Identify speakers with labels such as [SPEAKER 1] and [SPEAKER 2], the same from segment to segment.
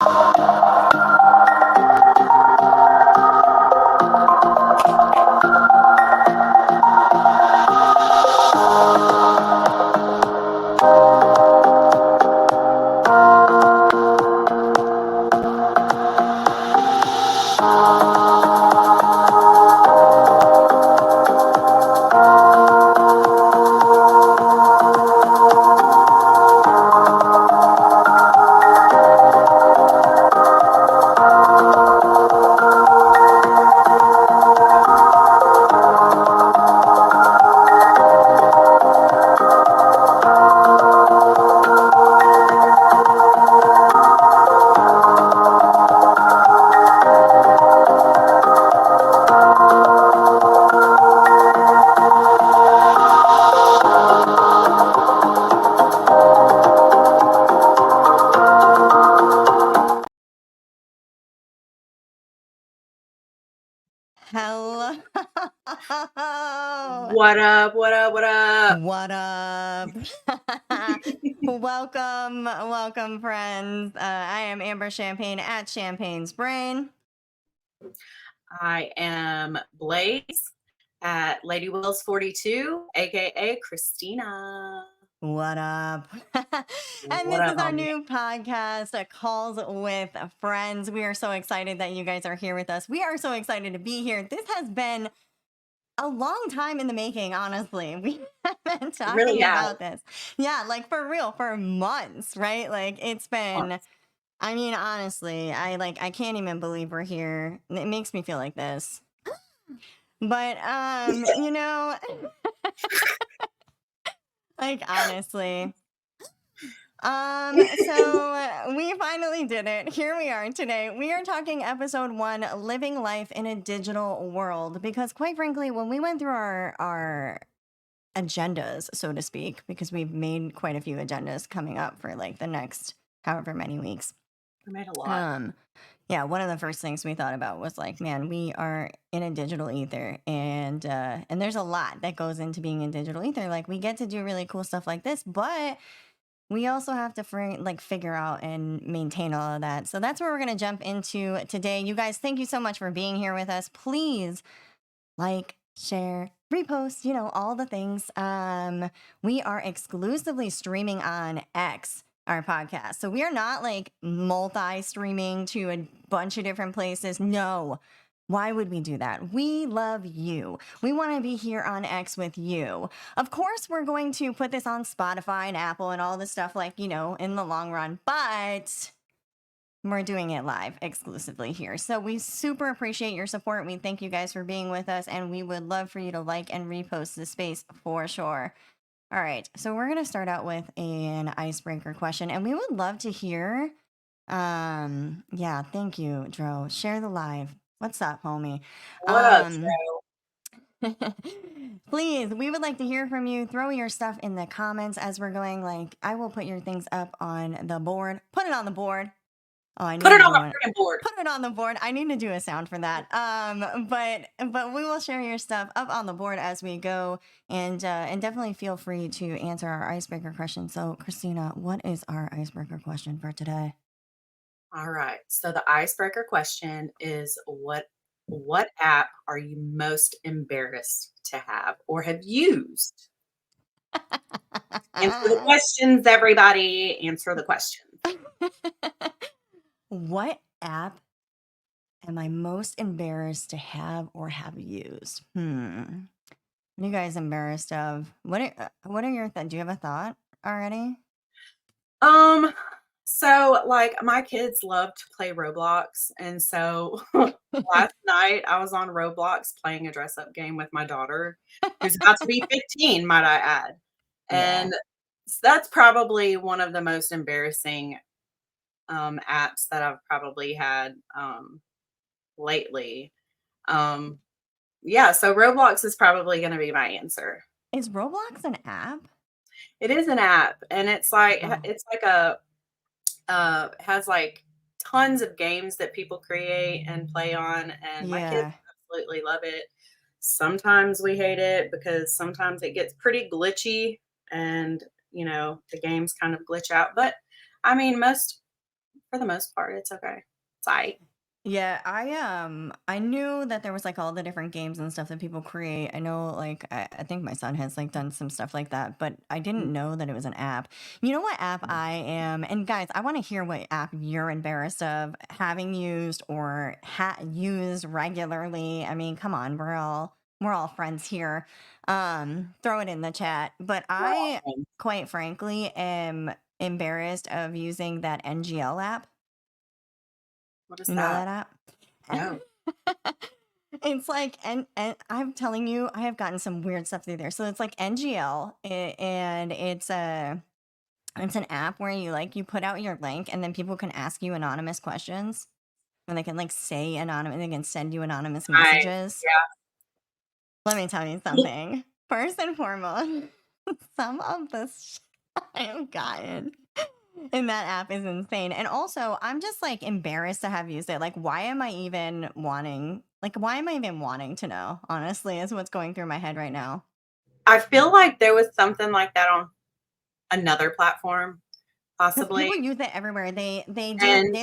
[SPEAKER 1] Hello.
[SPEAKER 2] What up? What up? What up?
[SPEAKER 1] What up? welcome, friends. I am Amber Champagne at Champagne's Brain.
[SPEAKER 2] I am Blaze at Lady Wills 42, aka Kristina.
[SPEAKER 1] What up? And
[SPEAKER 2] What
[SPEAKER 1] this
[SPEAKER 2] up,
[SPEAKER 1] is our
[SPEAKER 2] homie?
[SPEAKER 1] new podcast, Calls with Friends. We are so excited that you guys are here with us. We are so excited to be here. This has been a long time in the making, honestly. We have been talking
[SPEAKER 2] Really
[SPEAKER 1] about this. Yeah, like for real, for months, right? Like it's been, I mean, honestly, I can't even believe we're here. It makes me feel like this. But like honestly. So we finally did it. Here we are today. We are talking episode 1, Living Life in a Digital World. Because quite frankly, when we went through our agendas, so to speak, because we've made quite a few agendas coming up for like the next however many weeks.
[SPEAKER 2] We made a lot.
[SPEAKER 1] Yeah, one of the first things we thought about was like, man, we are in a digital ether, and there's a lot that goes into being in digital ether. Like we get to do really cool stuff like this, but we also have to figure out and maintain all of that. So that's where we're gonna jump into today. You guys, thank you so much for being here with us. Please like, share, repost, all the things. We are exclusively streaming on X, our podcast. So we are not like multi-streaming to a bunch of different places. No. Why would we do that? We love you. We want to be here on X with you. Of course, we're going to put this on Spotify and Apple and all this stuff, in the long run, but we're doing it live exclusively here. So we super appreciate your support. We thank you guys for being with us, and we would love for you to like and repost the space for sure. All right, so we're gonna start out with an icebreaker question, and we would love to hear. Yeah, thank you, Dro. Share the live. What's up, homie?
[SPEAKER 2] What up, Joe?
[SPEAKER 1] Please, we would like to hear from you. Throw your stuff in the comments as we're going. Like, I will put your things up on the board. Put it on the board. Oh, I need
[SPEAKER 2] Put it
[SPEAKER 1] to
[SPEAKER 2] on
[SPEAKER 1] do
[SPEAKER 2] the
[SPEAKER 1] it.
[SPEAKER 2] freaking board.
[SPEAKER 1] Put it on the board. I need to do a sound for that. But we will share your stuff up on the board as we go, and definitely feel free to answer our icebreaker question. So, Kristina, what is our icebreaker question for today?
[SPEAKER 2] All right. So the icebreaker question is what app are you most embarrassed to have or have used? Answer the questions, everybody. Answer the questions.
[SPEAKER 1] What app am I most embarrassed to have or have used? What are you guys embarrassed of? What are your thoughts? Do you have a thought already?
[SPEAKER 2] So like my kids love to play Roblox, and so last night I was on Roblox playing a dress up game with my daughter, who's about to be 15, might I add.
[SPEAKER 1] Yeah.
[SPEAKER 2] And that's probably one of the most embarrassing apps that I've probably had lately. Um, yeah, so Roblox is probably going to be my answer.
[SPEAKER 1] Is Roblox an app?
[SPEAKER 2] It is an app, and it's like
[SPEAKER 1] Oh.
[SPEAKER 2] it's like a has like tons of games that people create and play on, and my kids
[SPEAKER 1] Yeah.
[SPEAKER 2] absolutely love it. Sometimes we hate it because sometimes it gets pretty glitchy and the games kind of glitch out. But I mean, most For the most part, it's okay. It's aight.
[SPEAKER 1] Yeah, I knew that there was like all the different games and stuff that people create. I know like I think my son has like done some stuff like that, but I didn't know that it was an app. You know what app I am, and guys, I want to hear what app you're embarrassed of having used or used regularly. I mean, come on, we're all friends here. Throw it in the chat. But
[SPEAKER 2] We're all
[SPEAKER 1] I
[SPEAKER 2] friends.
[SPEAKER 1] quite frankly am embarrassed of using that NGL app.
[SPEAKER 2] What is
[SPEAKER 1] You know
[SPEAKER 2] that?
[SPEAKER 1] that app?
[SPEAKER 2] No.
[SPEAKER 1] It's like and I'm telling you, I have gotten some weird stuff through there. So it's like NGL and it's an app where you put out your link and then people can ask you anonymous questions and they can like say anonymous they can send you anonymous
[SPEAKER 2] Nice.
[SPEAKER 1] messages. Let me tell you
[SPEAKER 2] Yeah.
[SPEAKER 1] something. First and foremost, some of this I have gotten and that app is insane. And also, I'm just like embarrassed to have used it. Like, why am I even wanting to know? Honestly, is what's going through my head right now.
[SPEAKER 2] I feel like there was something like that on another platform,
[SPEAKER 1] Because
[SPEAKER 2] possibly,
[SPEAKER 1] people use it everywhere.
[SPEAKER 2] and
[SPEAKER 1] They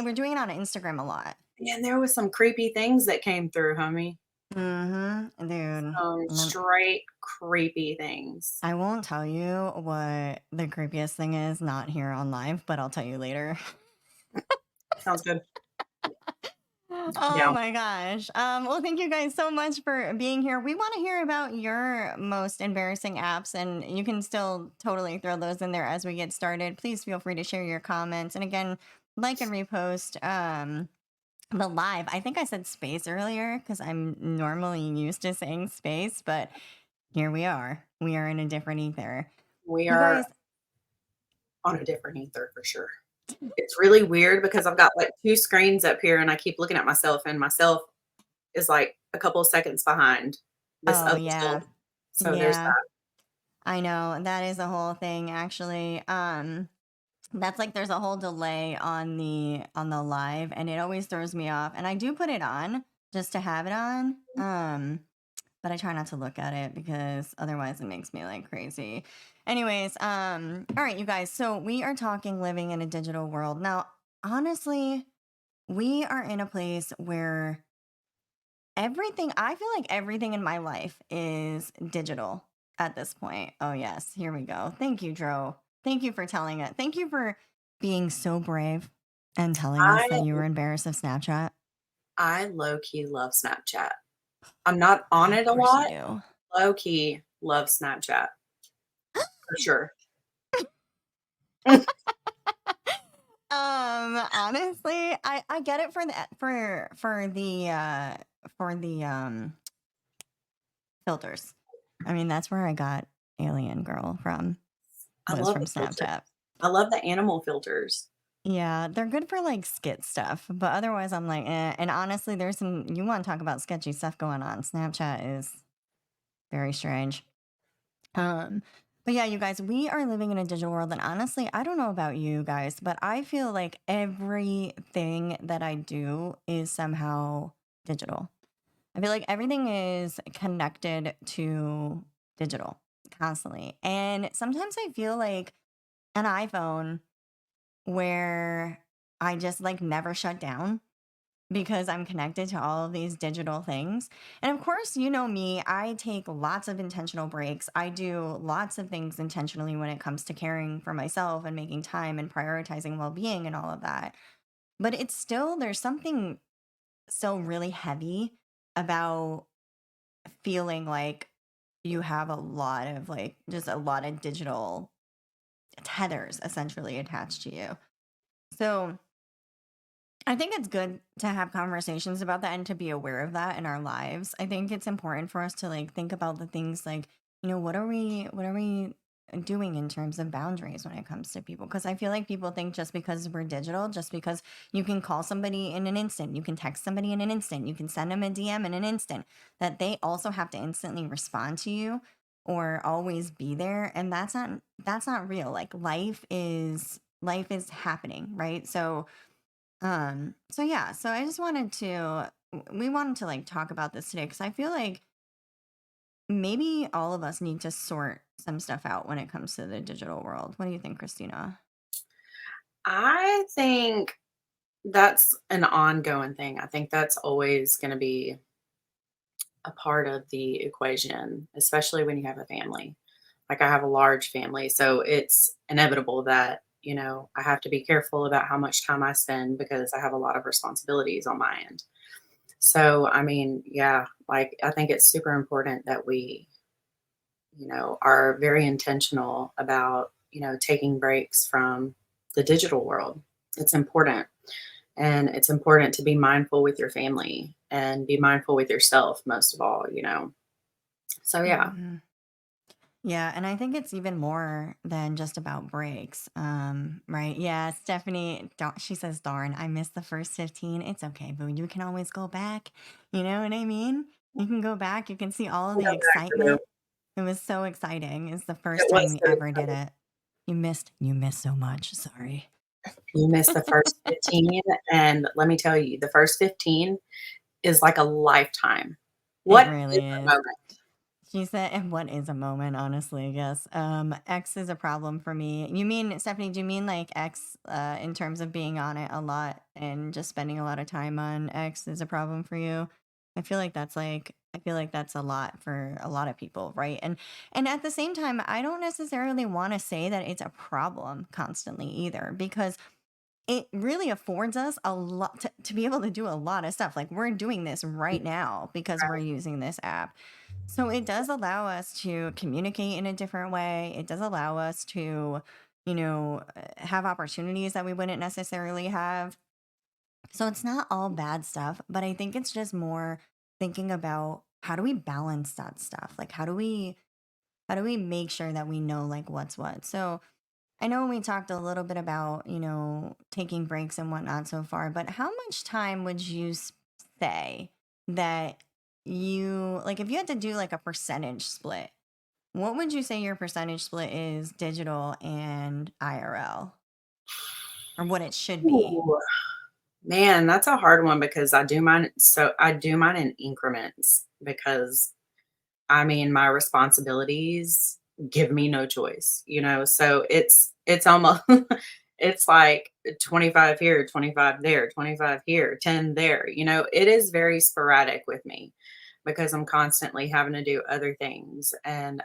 [SPEAKER 1] were doing it on Instagram a lot.
[SPEAKER 2] and there was some creepy things that came through, homie.
[SPEAKER 1] Mm-hmm. Dude.
[SPEAKER 2] Straight creepy things.
[SPEAKER 1] I won't tell you what the creepiest thing is, not here on live, but I'll tell you later.
[SPEAKER 2] Sounds good.
[SPEAKER 1] Oh
[SPEAKER 2] Yeah.
[SPEAKER 1] my gosh. Well, thank you guys so much for being here. We want to hear about your most embarrassing apps, and you can still totally throw those in there as we get started. Please feel free to share your comments. And again, like and repost the live. I think I said space earlier because I'm normally used to saying space, but here we are. We are in a different ether.
[SPEAKER 2] We
[SPEAKER 1] You
[SPEAKER 2] are
[SPEAKER 1] guys,
[SPEAKER 2] on a different ether for sure. It's really weird because I've got, like, 2 screens up here, and I keep looking at myself, and myself is, like, a couple of seconds behind this
[SPEAKER 1] oh
[SPEAKER 2] other
[SPEAKER 1] yeah.
[SPEAKER 2] self. So there's
[SPEAKER 1] Yeah.
[SPEAKER 2] that.
[SPEAKER 1] I know. That is a whole thing actually. That's like there's a whole delay on the live and it always throws me off. And I do put it on just to have it on. But I try not to look at it because otherwise it makes me like crazy. Anyways, all right, you guys. So we are talking living in a digital world. Now, honestly, we are in a place where I feel like everything in my life is digital at this point. Oh, yes. Here we go. Thank you, Dro. Thank you for telling it. Thank you for being so brave and telling us that
[SPEAKER 2] I
[SPEAKER 1] you were embarrassed of Snapchat.
[SPEAKER 2] I low key love Snapchat. I'm not on
[SPEAKER 1] Of
[SPEAKER 2] it a
[SPEAKER 1] course you
[SPEAKER 2] lot.
[SPEAKER 1] do.
[SPEAKER 2] Low key love Snapchat for sure.
[SPEAKER 1] Honestly, I get it for the filters. I mean, that's where I got Alien Girl from,
[SPEAKER 2] I
[SPEAKER 1] was
[SPEAKER 2] love
[SPEAKER 1] from
[SPEAKER 2] the filters.
[SPEAKER 1] Snapchat.
[SPEAKER 2] I love the animal filters.
[SPEAKER 1] Yeah, they're good for like skit stuff, but otherwise I'm like, eh. And honestly, there's some you want to talk about sketchy stuff going on. Snapchat is very strange. Um, but yeah, you guys, we are living in a digital world, and honestly, I don't know about you guys, but I feel like everything that I do is somehow digital. I feel like everything is connected to digital constantly. And sometimes I feel like an iPhone where I just like never shut down because I'm connected to all of these digital things. And of course, you know me, I take lots of intentional breaks. I do lots of things intentionally when it comes to caring for myself and making time and prioritizing well being and all of that. But it's still, there's something so really heavy about feeling like you have a lot of like just a lot of digital tethers essentially attached to you. So, I think it's good to have conversations about that and to be aware of that in our lives. I think it's important for us to like think about the things like, what are we doing in terms of boundaries when it comes to people? Because I feel like people think just because we're digital, just because you can call somebody in an instant, you can text somebody in an instant, you can send them a DM in an instant, that they also have to instantly respond to you or always be there. And that's not real. Like life is happening, right? So yeah, so I just wanted to we wanted to like talk about this today because I feel like maybe all of us need to sort some stuff out when it comes to the digital world. What do you think, Christina?
[SPEAKER 2] I think that's an ongoing thing. I think that's always gonna be a part of the equation, especially when you have a family. Like, I have a large family, so it's inevitable that, I have to be careful about how much time I spend because I have a lot of responsibilities on my end. So, I mean, yeah, like, I think it's super important that we, are very intentional about, taking breaks from the digital world. It's important. And it's important to be mindful with your family and be mindful with yourself, most of all. So, yeah.
[SPEAKER 1] Mhm. Yeah, and I think it's even more than just about breaks. Right. Yeah, Stephanie, she says, darn, I missed the first 15. It's okay, boo. You can always go back. You know what I mean? You can go back. You can see all of
[SPEAKER 2] We'll
[SPEAKER 1] the
[SPEAKER 2] go back to
[SPEAKER 1] excitement. It was so exciting. It's the
[SPEAKER 2] it
[SPEAKER 1] first time
[SPEAKER 2] was
[SPEAKER 1] we
[SPEAKER 2] so
[SPEAKER 1] ever did
[SPEAKER 2] exciting.
[SPEAKER 1] it. You missed so much. Sorry.
[SPEAKER 2] You missed the first 15, and let me tell you, the first 15 is like a lifetime.
[SPEAKER 1] It
[SPEAKER 2] What is
[SPEAKER 1] really
[SPEAKER 2] a
[SPEAKER 1] is.
[SPEAKER 2] moment?
[SPEAKER 1] She said, and what is a moment, honestly, yes. X is a problem for me. You mean, Stephanie, do you mean like X in terms of being on it a lot and just spending a lot of time on X is a problem for you? I feel like that's a lot for a lot of people, right? And at the same time, I don't necessarily want to say that it's a problem constantly either, because it really affords us a lot to be able to do a lot of stuff. Like we're doing this right now because we're
[SPEAKER 2] Right.
[SPEAKER 1] using this app. So it does allow us to communicate in a different way. It does allow us to, have opportunities that we wouldn't necessarily have. So it's not all bad stuff, but I think it's just more thinking about how do we balance that stuff? Like how do we make sure that we know like what's what? So I know we talked a little bit about, taking breaks and whatnot so far, but how much time would you say that like, if you had to do like a percentage split, what would you say your percentage split is digital and IRL, or what it should be?
[SPEAKER 2] Ooh, man, that's a hard one because I do mine in increments because, I mean, my responsibilities give me no choice. So it's almost it's like 25 here, 25 there, 25 here, 10 there. It is very sporadic with me because I'm constantly having to do other things. And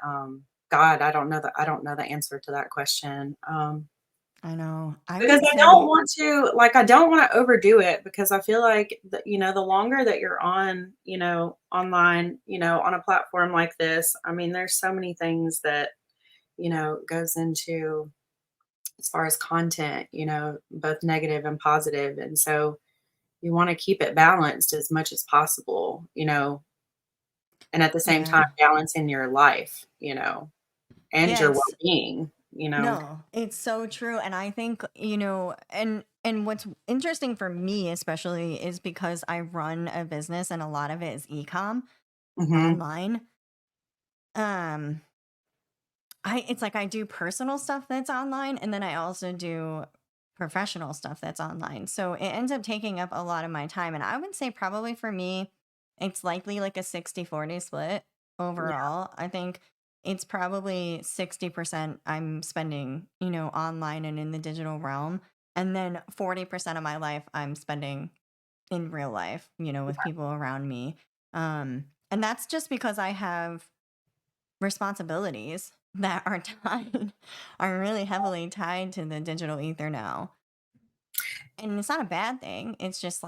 [SPEAKER 2] God, I don't know the answer to that question.
[SPEAKER 1] I know. I
[SPEAKER 2] Because
[SPEAKER 1] would
[SPEAKER 2] I don't
[SPEAKER 1] say,
[SPEAKER 2] want to like, I don't wanna overdo it because I feel like the longer that you're online, on a platform like this, I mean, there's so many things that, goes into as far as content, both negative and positive, and so you wanna keep it balanced as much as possible, and at the same
[SPEAKER 1] yeah.
[SPEAKER 2] time, balance in your life, and
[SPEAKER 1] Yeah,
[SPEAKER 2] your
[SPEAKER 1] it's
[SPEAKER 2] well-being.
[SPEAKER 1] no, it's so true. And I think, and what's interesting for me especially is because I run a business and a lot of it is e-com
[SPEAKER 2] Mhm.
[SPEAKER 1] online. Um it's like I do personal stuff that's online, and then I also do professional stuff that's online. So it ends up taking up a lot of my time. And I would say probably for me, it's likely like a 60-40 split
[SPEAKER 2] Yeah,
[SPEAKER 1] overall. I think it's probably 60% I'm spending, online and in the digital realm. And then 40% of my life I'm spending in real life, with
[SPEAKER 2] yeah,
[SPEAKER 1] people around me. And that's just because I have responsibilities that are tied are really heavily tied to the digital ether now. And it's not a bad thing. It's just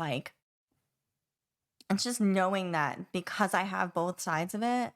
[SPEAKER 1] knowing that because I have both sides of it,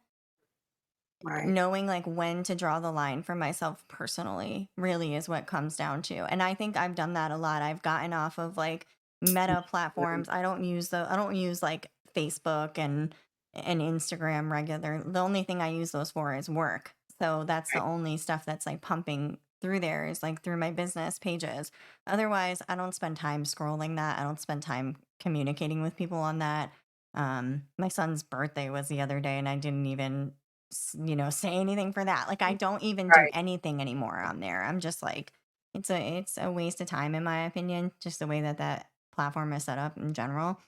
[SPEAKER 2] right.
[SPEAKER 1] knowing like when to draw the line for myself personally really is what comes down to. And I think I've done that a lot. I've gotten off of like meta platforms. I don't use like Facebook and Instagram regular. The only thing I use those for is work. So that's the
[SPEAKER 2] Right,
[SPEAKER 1] only stuff that's like pumping through there is like through my business pages. Otherwise, I don't spend time scrolling that. I don't spend time communicating with people on that. My son's birthday was the other day and I didn't even say anything for that. Like I don't even do
[SPEAKER 2] right.
[SPEAKER 1] anything anymore on there. I'm just like it's a waste of time in my opinion, just the way that that platform is set up in general.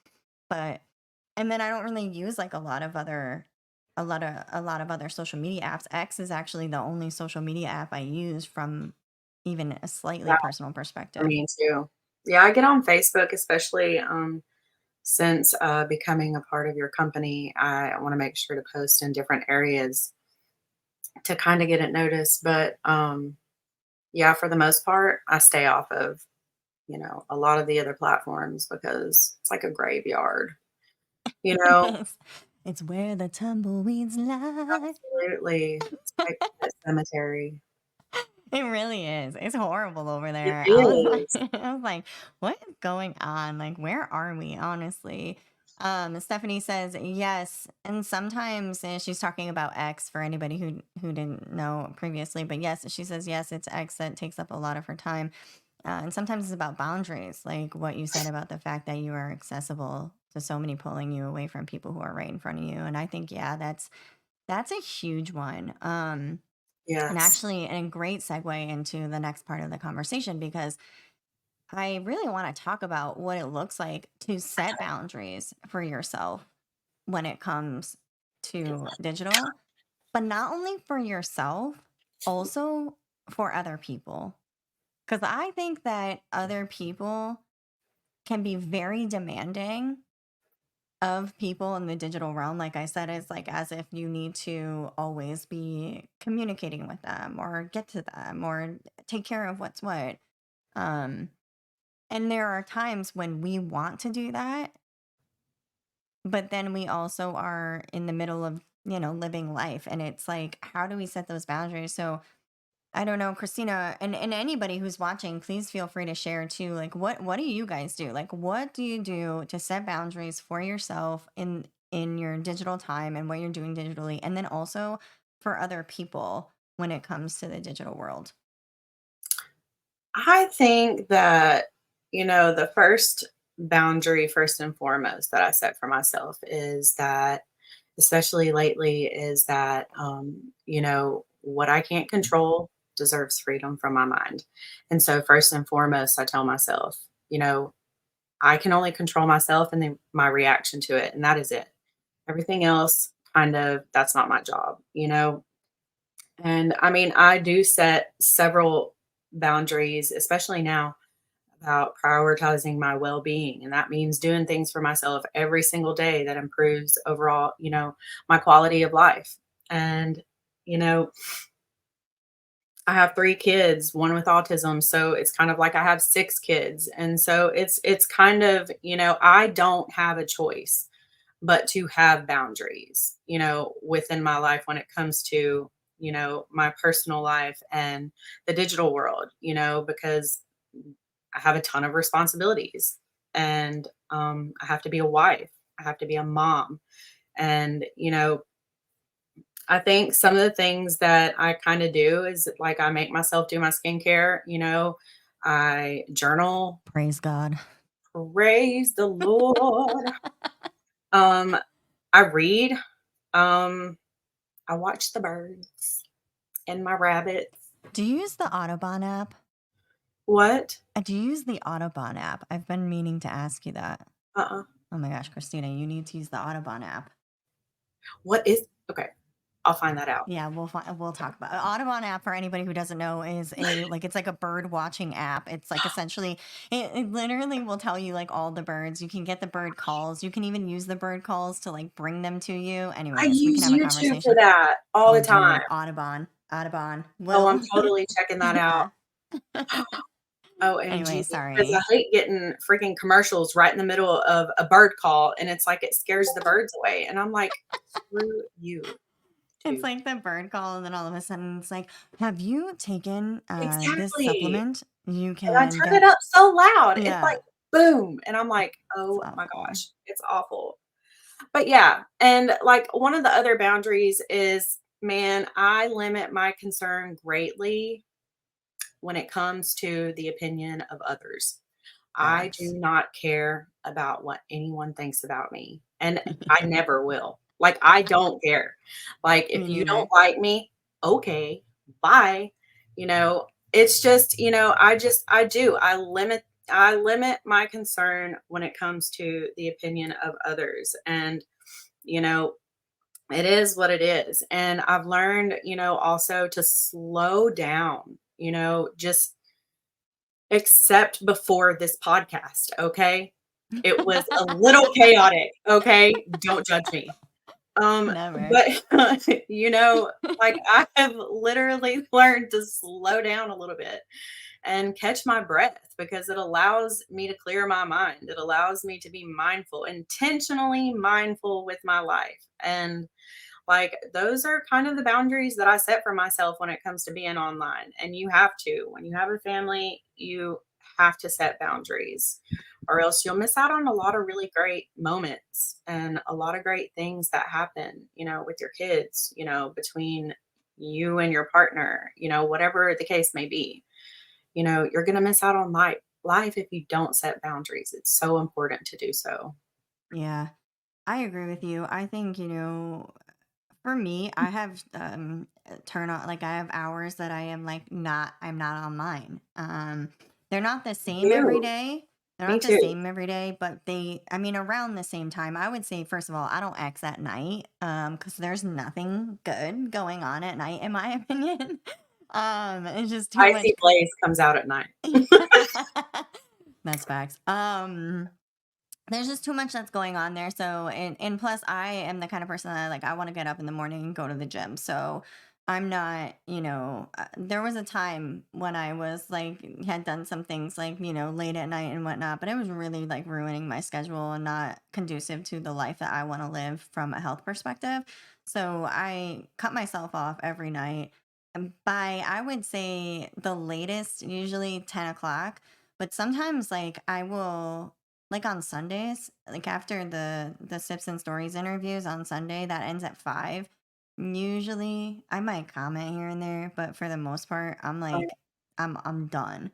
[SPEAKER 1] But and then I don't really use like a lot of other social media apps. X is actually the only social media app I use from even a slightly
[SPEAKER 2] Yeah,
[SPEAKER 1] personal
[SPEAKER 2] for
[SPEAKER 1] perspective.
[SPEAKER 2] me too. Yeah, I get on Facebook, especially since becoming a part of your company. I want to make sure to post in different areas to kind of get it noticed. But yeah, for the most part, I stay off of, a lot of the other platforms because it's like a graveyard, you know?
[SPEAKER 1] Yes. It's where the tumbleweeds lie.
[SPEAKER 2] Absolutely. It's like a cemetery.
[SPEAKER 1] It really is. It's horrible over
[SPEAKER 2] It
[SPEAKER 1] there. I was like,
[SPEAKER 2] is.
[SPEAKER 1] I was like, what is going on? Like, where are we, honestly? Stephanie says yes, and sometimes she's talking about X for anybody who didn't know previously, but yes, she says yes, it's X that takes up a lot of her time, and sometimes it's about boundaries, like what you said about the fact that you are accessible to so many, pulling you away from people who are right in front of you, and I think yeah, that's a huge one. And
[SPEAKER 2] Yes.
[SPEAKER 1] actually, and a great segue into the next part of the conversation because I really want to talk about what it looks like to set boundaries for yourself when it comes to digital, but not only for yourself, also for other people. Because I think that other people can be very demanding of people in the digital realm. Like I said, it's like as if you need to always be communicating with them or get to them or take care of what's what. Um, and there are times when we want to do that, but then we also are in the middle of, living life. And it's like, how do we set those boundaries? So I don't know, Christina, and anybody who's watching, please feel free to share too. Like, what do you guys do? Like, what do you do to set boundaries for yourself in your digital time and what you're doing digitally, and then also for other people when it comes to the digital world?
[SPEAKER 2] I think that, the first boundary, first and foremost, that I set for myself is that, especially lately, is that, what I can't control deserves freedom from my mind. And so, first and foremost, I tell myself, you know, I can only control myself and then my reaction to it. And that is it. Everything else, kind of, that's not my job. And I mean, I do set several boundaries, especially now, about prioritizing my well-being, and that means doing things for myself every single day that improves overall, my quality of life. And you know I have 3 kids, one with autism, so it's kind of like I have 6 kids, and so it's kind of, I don't have a choice but to have boundaries, within my life when it comes to, my personal life and the digital world, because I have a ton of responsibilities, and I have to be a wife, I have to be a mom, and I think some of the things that I kind of do is like I make myself do my skincare, I journal,
[SPEAKER 1] Praise God.
[SPEAKER 2] praise the Lord. Um, I read, um, I watch the birds and my rabbits.
[SPEAKER 1] Do you use the Autobahn app?
[SPEAKER 2] What?
[SPEAKER 1] Do you use the Autobahn app? I've been meaning to ask you that.
[SPEAKER 2] Uh-uh.
[SPEAKER 1] Oh my gosh, Christina, you need to use the Autobahn app.
[SPEAKER 2] What is okay? I'll find that out.
[SPEAKER 1] Yeah, we'll talk about Audubon app for anybody who doesn't know is it's like a bird watching app. It's like essentially it literally will tell you like all the birds. You can get the bird calls. You can even use the bird calls to like bring them to you.
[SPEAKER 2] I
[SPEAKER 1] Anyways, we can
[SPEAKER 2] use
[SPEAKER 1] have a
[SPEAKER 2] YouTube for
[SPEAKER 1] conversation.
[SPEAKER 2] that all
[SPEAKER 1] Oh
[SPEAKER 2] the time.
[SPEAKER 1] dude, Audubon.
[SPEAKER 2] Oh, I'm
[SPEAKER 1] Well,
[SPEAKER 2] totally checking that out.
[SPEAKER 1] yeah.
[SPEAKER 2] OMG,
[SPEAKER 1] Anyway,
[SPEAKER 2] because I
[SPEAKER 1] sorry.
[SPEAKER 2] hate getting freaking commercials right in the middle of a bird call, and it's like it scares the birds away, and I'm like, "Screw you
[SPEAKER 1] It's
[SPEAKER 2] too."
[SPEAKER 1] like the bird call, and then all of a sudden it's like, have you taken this
[SPEAKER 2] Exactly,
[SPEAKER 1] supplement? You
[SPEAKER 2] and I
[SPEAKER 1] can
[SPEAKER 2] turn it
[SPEAKER 1] get
[SPEAKER 2] up so loud, it's like,
[SPEAKER 1] yeah.
[SPEAKER 2] boom, and I'm like,
[SPEAKER 1] It's
[SPEAKER 2] "Oh my
[SPEAKER 1] awful.
[SPEAKER 2] gosh, it's awful." But yeah, and, like, one of the other boundaries is, man, I limit my concern greatly when it comes to the opinion of others. I do
[SPEAKER 1] Facts.
[SPEAKER 2] not care about what anyone thinks about me, and I never will. Like, I don't care. Like, if
[SPEAKER 1] Me
[SPEAKER 2] you don't
[SPEAKER 1] neither.
[SPEAKER 2] like me, okay, bye. It's just, I limit my concern when it comes to the opinion of others, and, you know, it is what it is, and I've learned, also to slow down, just except before this podcast, okay? It was a little chaotic, okay? Don't judge me.
[SPEAKER 1] Never.
[SPEAKER 2] But, you know, like, I have literally learned to slow down a little bit and catch my breath because it allows me to clear my mind. It allows me to be mindful, intentionally mindful with my life. And like those are kind of the boundaries that I set for myself when it comes to being online. And you have to. When you have a family, you have to set boundaries or else you'll miss out on a lot of really great moments and a lot of great things that happen, with your kids, between you and your partner, whatever the case may be. You're going to miss out on life if you don't set boundaries. It's so important to do so.
[SPEAKER 1] Yeah, I agree with you. I think, for me, I have turn on like I have hours that I am like I'm not online. They're not the same every
[SPEAKER 2] You,
[SPEAKER 1] day. They're
[SPEAKER 2] me
[SPEAKER 1] not the
[SPEAKER 2] too.
[SPEAKER 1] same every day, but I mean around the same time. I would say first of all, I don't X at night cuz there's nothing good going on at night in my opinion. It's just too much
[SPEAKER 2] Icy Blaze comes out at night.
[SPEAKER 1] That's facts. There's just too much that's going on there. So and plus I am the kind of person that I want to get up in the morning and go to the gym. So I'm not, there was a time when I was like had done some things like, late at night and whatnot, but it was really like ruining my schedule and not conducive to the life that I want to live from a health perspective. So I cut myself off every night by I would say the latest, usually 10 o'clock. But sometimes like I will like on Sundays, like after the Sips and Stories interviews on Sunday, that ends at 5. Usually, I might comment here and there, but for the most part, I'm
[SPEAKER 2] Um,
[SPEAKER 1] like, I'm done.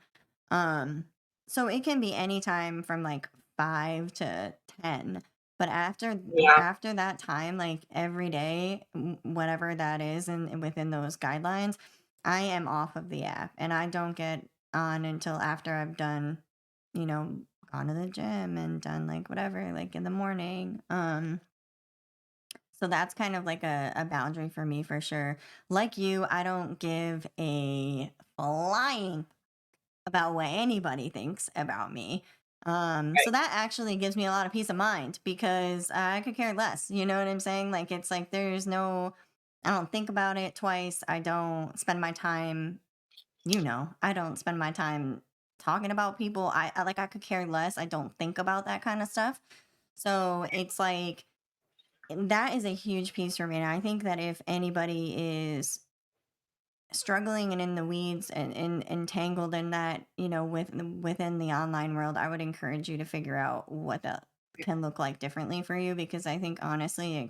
[SPEAKER 1] Um, so it can be anytime from like 5 to 10. But
[SPEAKER 2] yeah,
[SPEAKER 1] after that time, like every day, whatever that is, and within those guidelines, I am off of the app, and I don't get on until after I've done, you know, gone to the gym and done like whatever, like in the morning. So that's kind of like a boundary for me for sure. Like you, I don't give a flying about what anybody thinks about me. So
[SPEAKER 2] right,
[SPEAKER 1] that actually gives me a lot of peace of mind because I could care less. You know what I'm saying? Like it's like there's no, I don't think about it twice. I don't spend my time, I don't spend my time talking about people. I like I could care less. I don't think about that kind of stuff. So it's like that is a huge piece for me. And I think that if anybody is struggling and in the weeds and entangled in that, within the online world, I would encourage you to figure out what that can look like differently for you because I think honestly it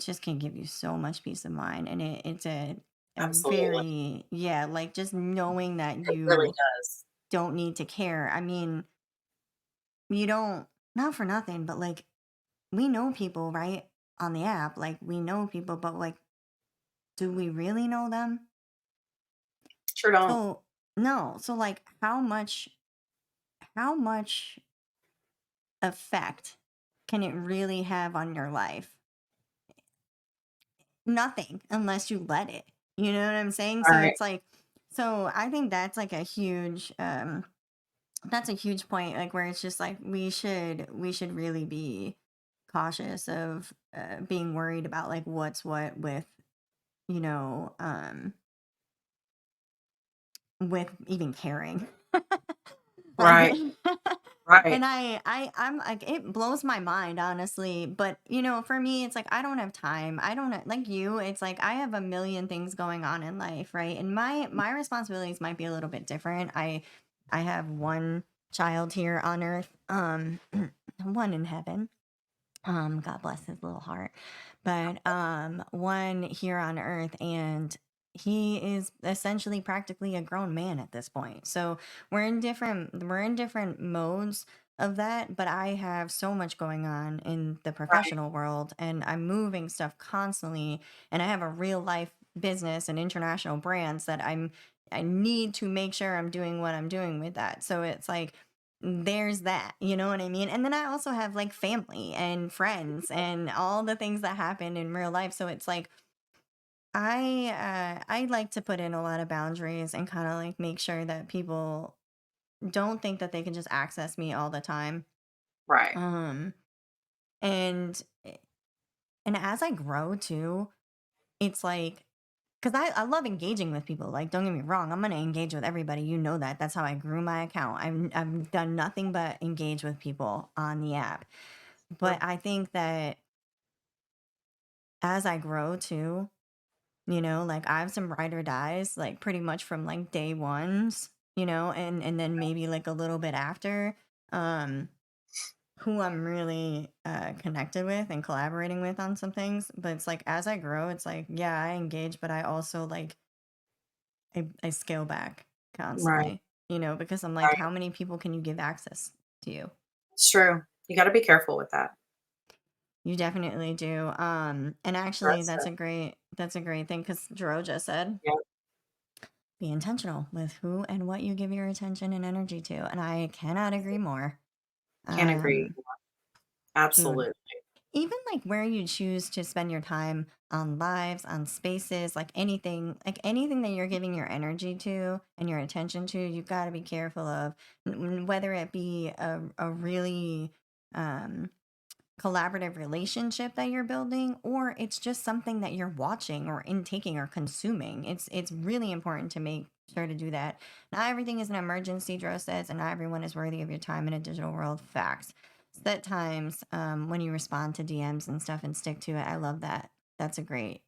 [SPEAKER 1] just can give you so much peace of mind and it's a
[SPEAKER 2] absolutely.
[SPEAKER 1] very like just knowing that
[SPEAKER 2] It really
[SPEAKER 1] you
[SPEAKER 2] does.
[SPEAKER 1] don't need to care. I mean, you don't, not for nothing, but like we know people, right? On the app, like we know people, but like, do we really know them?
[SPEAKER 2] Sure don't.
[SPEAKER 1] So, no. So, like, how much effect can it really have on your life? Nothing unless you let it. You know what I'm saying? So
[SPEAKER 2] Right,
[SPEAKER 1] it's like, so I think that's like that's a huge point, like where it's just like we should really be cautious of being worried about like what's what you know, um, with even caring. Like,
[SPEAKER 2] right, right,
[SPEAKER 1] and I'm like, it blows my mind, honestly. But, for me, it's like, I don't have time. I don't, like you, it's like, I have a million things going on in life, right? And my responsibilities might be a little bit different. I have one child here on earth, one in heaven. God bless his little heart. But one here on earth and he is essentially practically a grown man at this point. So we're in different modes of that, but I have so much going on in the
[SPEAKER 2] right.
[SPEAKER 1] professional world and I'm moving stuff constantly and I have a real life business and international brands that I need to make sure I'm doing what I'm doing with that. So it's like there's that, you know what I mean? And then I also have like family and friends and all the things that happen in real life. So it's like I like to put in a lot of boundaries and kind of like make sure that people don't think that they can just access me all the time.
[SPEAKER 2] Right.
[SPEAKER 1] Um and and as I grow too, it's like, because I love engaging with people. Like, don't get me wrong, I'm gonna engage with everybody. You know that. That's how I grew my account. I've done nothing but engage with people on the app. But
[SPEAKER 2] True.
[SPEAKER 1] I think that as I grow too, like I have some ride or dies, like pretty much from like day ones, and then maybe like a little bit after, um, who I'm really connected with and collaborating with on some things. But it's like as I grow, it's like, yeah, I engage, but I also like I scale back
[SPEAKER 2] Right.
[SPEAKER 1] constantly, because I'm like,
[SPEAKER 2] Right.
[SPEAKER 1] how many people can you give access to you?
[SPEAKER 2] It's true. You got to be careful with that.
[SPEAKER 1] You definitely do. And actually
[SPEAKER 2] That's the,
[SPEAKER 1] that's a great thing because Dro just said,
[SPEAKER 2] yeah.
[SPEAKER 1] be intentional with who and what you give your attention and energy to. And I cannot agree more.
[SPEAKER 2] Can't agree.
[SPEAKER 1] Um, Dude,
[SPEAKER 2] Absolutely.
[SPEAKER 1] even like where you choose to spend your time on lives, on spaces, like anything that you're giving your energy to and your attention to, you've got to be careful of whether it be a really um, collaborative relationship that you're building, or it's just something that you're watching or intaking or consuming. It's really important to make sure to do that. Not everything is an emergency, Dro says, and not everyone is worthy of your time in a digital world. Facts. Set times when you respond to DMs and stuff and stick to it. I love that. That's a great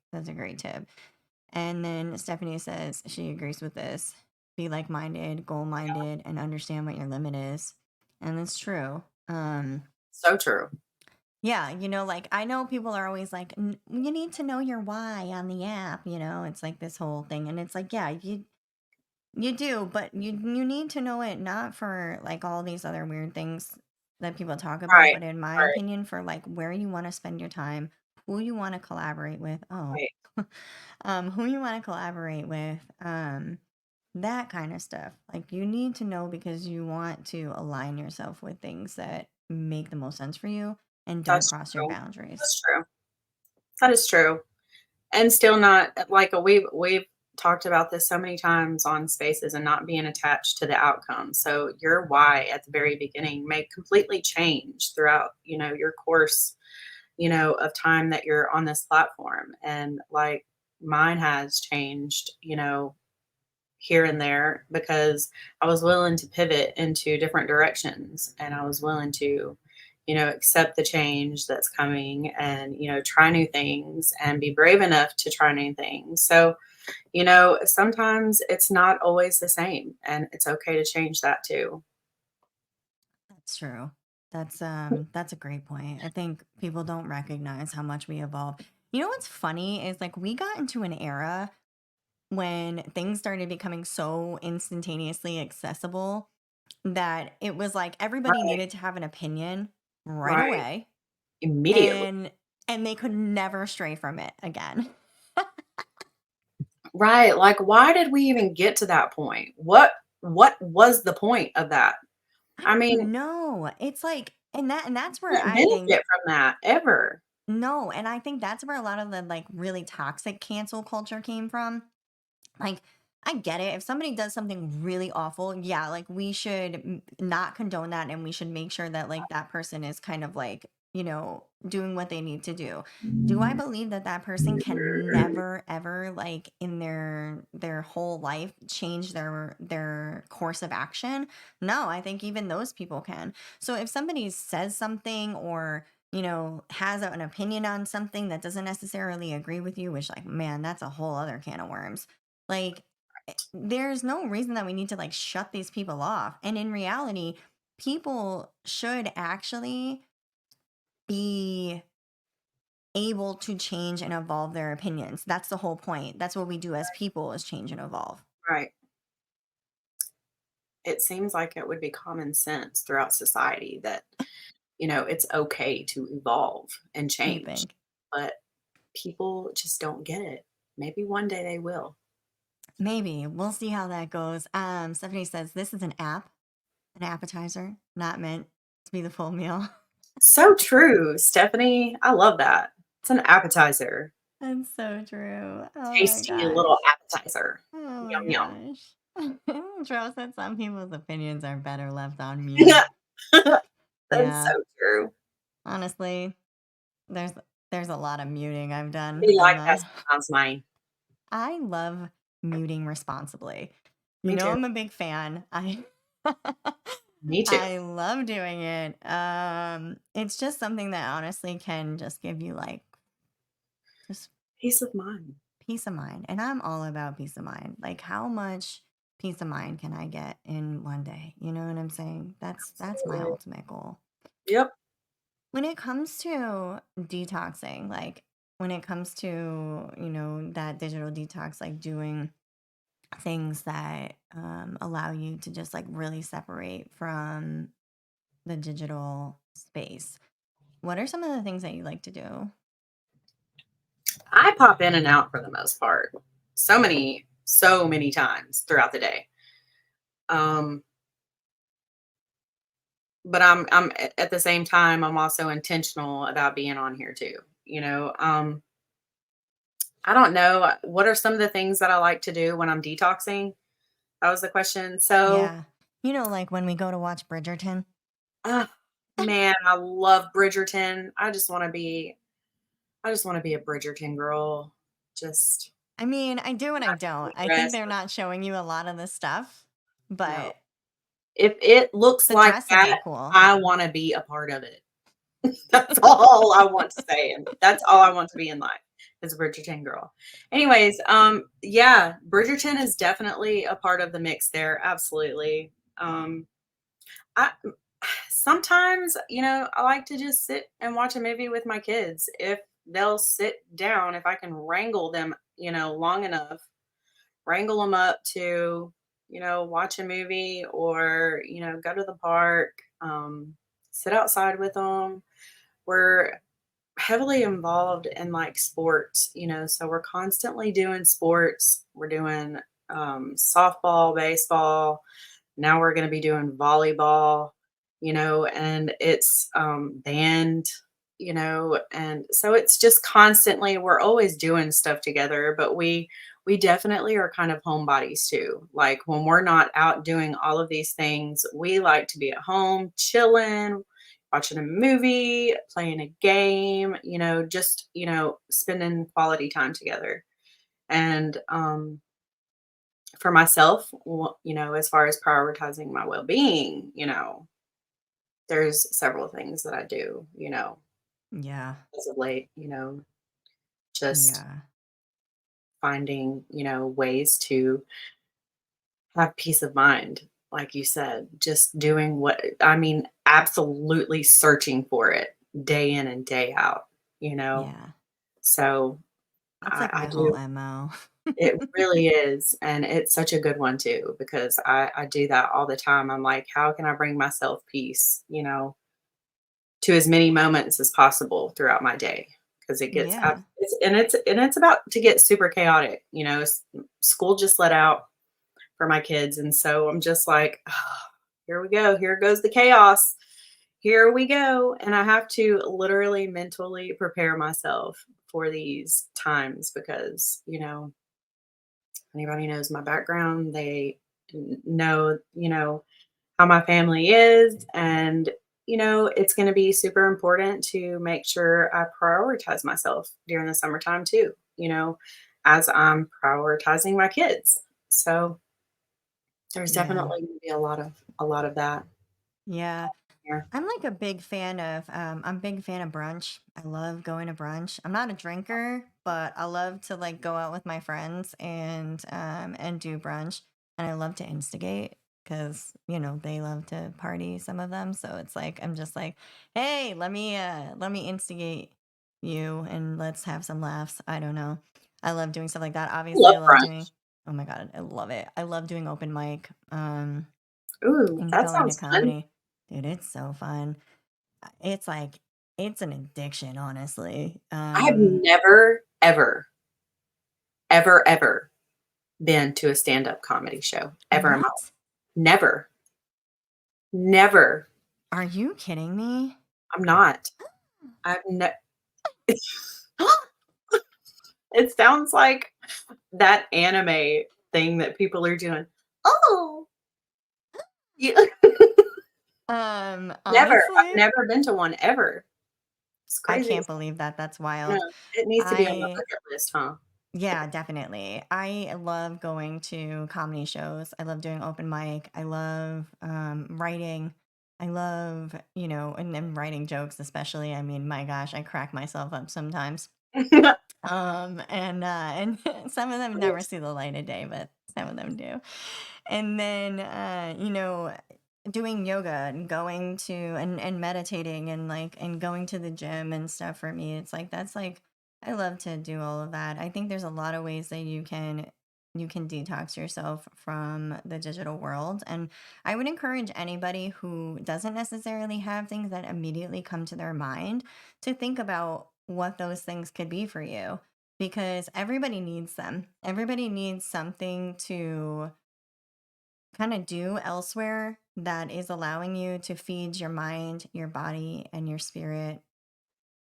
[SPEAKER 1] tip. And then Stephanie says she agrees with this. Be like minded, goal minded, and understand what your limit is. And it's true.
[SPEAKER 2] So true.
[SPEAKER 1] Yeah, like I know people are always like, You need to know your why on the app." It's like this whole thing, and it's like, yeah, you do, but you need to know it not for like all these other weird things that people talk about,
[SPEAKER 2] Right.
[SPEAKER 1] but in my
[SPEAKER 2] Right.
[SPEAKER 1] opinion, for like where you want to spend your time, who you want to collaborate with. Oh,
[SPEAKER 2] Right.
[SPEAKER 1] who you want to collaborate with, that kind of stuff. Like you need to know because you want to align yourself with things that make the most sense for you and don't
[SPEAKER 2] That's
[SPEAKER 1] cross your
[SPEAKER 2] true.
[SPEAKER 1] boundaries.
[SPEAKER 2] That's true. That is true. And still not like we've talked about this so many times on spaces and not being attached to the outcome. So your why at the very beginning may completely change throughout, your course, of time that you're on this platform. And like mine has changed, here and there because I was willing to pivot into different directions and I was willing to, accept the change that's coming and, try new things and be brave enough to try new things. So, sometimes it's not always the same and it's okay to change that too.
[SPEAKER 1] That's true. That's a great point. I think people don't recognize how much we evolve. You know what's funny is like we got into an era when things started becoming so instantaneously accessible that it was like everybody
[SPEAKER 2] Right,
[SPEAKER 1] needed to have an opinion right
[SPEAKER 2] right.
[SPEAKER 1] away,
[SPEAKER 2] Immediately.
[SPEAKER 1] and they could never stray from it again.
[SPEAKER 2] Right. Like why did we even get to that point? What was the point of that?
[SPEAKER 1] I
[SPEAKER 2] I mean,
[SPEAKER 1] don't know. It's like, and that's where
[SPEAKER 2] didn't
[SPEAKER 1] I think
[SPEAKER 2] benefit from that ever.
[SPEAKER 1] no, and I think that's where a lot of the like really toxic cancel culture came from. Like, I get it. If somebody does something really awful, yeah, like we should not condone that and we should make sure that like that person is kind of like, doing what they need to do. Do I believe that that person can never ever like in their whole life change their course of action? No, I think even those people can. So if somebody says something or has an opinion on something that doesn't necessarily agree with you, which like, man, that's a whole other can of worms. Like, there's no reason that we need to like shut these people off. And in reality, people should actually be able to change and evolve their opinions. That's the whole point. That's what we do as people is change and evolve.
[SPEAKER 2] Right. It seems like it would be common sense throughout society that, it's okay to evolve and
[SPEAKER 1] You
[SPEAKER 2] change,
[SPEAKER 1] think?
[SPEAKER 2] but people just don't get it. Maybe one day they will.
[SPEAKER 1] Maybe. We'll see how that goes. Stephanie says this is an appetizer, not meant to be the full meal.
[SPEAKER 2] So true, Stephanie. I love that. It's an appetizer.
[SPEAKER 1] That's so true. Oh my
[SPEAKER 2] Tasty little
[SPEAKER 1] gosh.
[SPEAKER 2] appetizer.
[SPEAKER 1] Oh my
[SPEAKER 2] Yum, yum.
[SPEAKER 1] gosh. Joe said some people's opinions are better left on mute.
[SPEAKER 2] That's
[SPEAKER 1] Yeah.
[SPEAKER 2] so true.
[SPEAKER 1] Honestly, there's there's a lot of muting I've done.
[SPEAKER 2] Be like that sometimes, mine.
[SPEAKER 1] I love muting responsibly. You
[SPEAKER 2] Me
[SPEAKER 1] know
[SPEAKER 2] too.
[SPEAKER 1] I'm a big fan. I
[SPEAKER 2] Me too.
[SPEAKER 1] I love doing it. It's just something that honestly can just give you like just
[SPEAKER 2] Peace of mind.
[SPEAKER 1] peace of mind. And I'm all about peace of mind. Like how much peace of mind can I get in one day? You know what I'm saying? That's my
[SPEAKER 2] Absolutely.
[SPEAKER 1] ultimate goal.
[SPEAKER 2] Yep.
[SPEAKER 1] When it comes to detoxing, like when it comes to, that digital detox, like doing things that allow you to just like really separate from the digital space. What are some of the things that you like to do?
[SPEAKER 2] I pop in and out for the most part. So many times throughout the day. Um, but at the same time, I'm also intentional about being on here too. You know, I don't know. What are some of the things that I like to do when I'm detoxing? That was the question. So,
[SPEAKER 1] Yeah. You know, like when we go to watch Bridgerton.
[SPEAKER 2] uh, man, I love Bridgerton. I just want to be a Bridgerton girl. Just
[SPEAKER 1] I mean, I do and I don't. I think
[SPEAKER 2] dress.
[SPEAKER 1] they're not showing you a lot of this stuff,
[SPEAKER 2] No,
[SPEAKER 1] but
[SPEAKER 2] if it looks
[SPEAKER 1] the
[SPEAKER 2] like
[SPEAKER 1] dresses
[SPEAKER 2] that,
[SPEAKER 1] are cool.
[SPEAKER 2] I want to be a part of it. That's all I want to say, and that's all I want to be in life is a Bridgerton girl. Anyways, yeah, Bridgerton is definitely a part of the mix there. Absolutely. I sometimes, I like to just sit and watch a movie with my kids if they'll sit down, if I can wrangle them, long enough, wrangle them up to, watch a movie or, go to the park, sit outside with them. We're heavily involved in like sports, so we're constantly doing sports. We're doing softball, baseball. Now we're going to be doing volleyball, and it's band, and so it's just constantly, we're always doing stuff together, but we definitely are kind of homebodies too. Like when we're not out doing all of these things, we like to be at home chilling, watching a movie, playing a game, just, spending quality time together. And for myself, as far as prioritizing my well-being, there's several things that I do,
[SPEAKER 1] Yeah.
[SPEAKER 2] as of late, just
[SPEAKER 1] Yeah.
[SPEAKER 2] finding, ways to have peace of mind. Like you said, just doing what I mean, absolutely searching for it day in and day out, you know?
[SPEAKER 1] Yeah.
[SPEAKER 2] So
[SPEAKER 1] That's like
[SPEAKER 2] I
[SPEAKER 1] my whole
[SPEAKER 2] do.
[SPEAKER 1] MO.
[SPEAKER 2] It really is. And it's such a good one too, because I do that all the time. I'm like, how can I bring myself peace, to as many moments as possible throughout my day? Because it gets
[SPEAKER 1] Yeah.
[SPEAKER 2] it's about to get super chaotic. School just let out for my kids, and so I'm just like, "Oh, here we go. Here goes the chaos. Here we go." And I have to literally mentally prepare myself for these times because, anybody knows my background, they know, how my family is. And, it's going to be super important to make sure I prioritize myself during the summertime too, as I'm prioritizing my kids. So there's
[SPEAKER 1] Yeah.
[SPEAKER 2] definitely going to be a lot of that
[SPEAKER 1] Yeah.
[SPEAKER 2] here.
[SPEAKER 1] I'm like a big fan of I'm a big fan of brunch. I love going to brunch. I'm not a drinker, but I love to like go out with my friends and do brunch. And I love to instigate because, they love to party, some of them. So it's like I'm just like, "Hey, let me instigate you and let's have some laughs." I don't know. I love doing stuff like that.
[SPEAKER 2] I
[SPEAKER 1] Obviously,
[SPEAKER 2] love
[SPEAKER 1] I love doing
[SPEAKER 2] brunch.
[SPEAKER 1] Oh my god, I love it. I love doing open mic.
[SPEAKER 2] Ooh,
[SPEAKER 1] And
[SPEAKER 2] that
[SPEAKER 1] going to
[SPEAKER 2] sounds fun.
[SPEAKER 1] comedy. Dude, it's so fun. It's like it's an addiction, honestly.
[SPEAKER 2] I have never, ever, ever, ever been to a stand-up comedy show ever in my life.
[SPEAKER 1] What?
[SPEAKER 2] Never. Never.
[SPEAKER 1] Are you kidding me?
[SPEAKER 2] I'm not. I've ne It sounds like that anime thing that people are doing. Oh, yeah. Never. I've
[SPEAKER 1] Honestly,
[SPEAKER 2] never been to one ever. It's
[SPEAKER 1] I
[SPEAKER 2] crazy.
[SPEAKER 1] can't believe that. That's
[SPEAKER 2] Yeah,
[SPEAKER 1] wild.
[SPEAKER 2] it needs to be on the
[SPEAKER 1] I
[SPEAKER 2] bucket list, huh?
[SPEAKER 1] Yeah, definitely. I love going to comedy shows. I love doing open mic. I love writing. I love, and then writing jokes, especially. I mean, my gosh, I crack myself up sometimes. And some of them never
[SPEAKER 2] Yes.
[SPEAKER 1] see the light of day, but some of them do. And then, doing yoga and going to and meditating and and going to the gym and stuff for me, it's like that's like I love to do all of that. I think there's a lot of ways that you can detox yourself from the digital world. And I would encourage anybody who doesn't necessarily have things that immediately come to their mind to think about what those things could be for you, because everybody needs them. Everybody needs something to kind of do elsewhere that is allowing you to feed your mind, your body, and your spirit,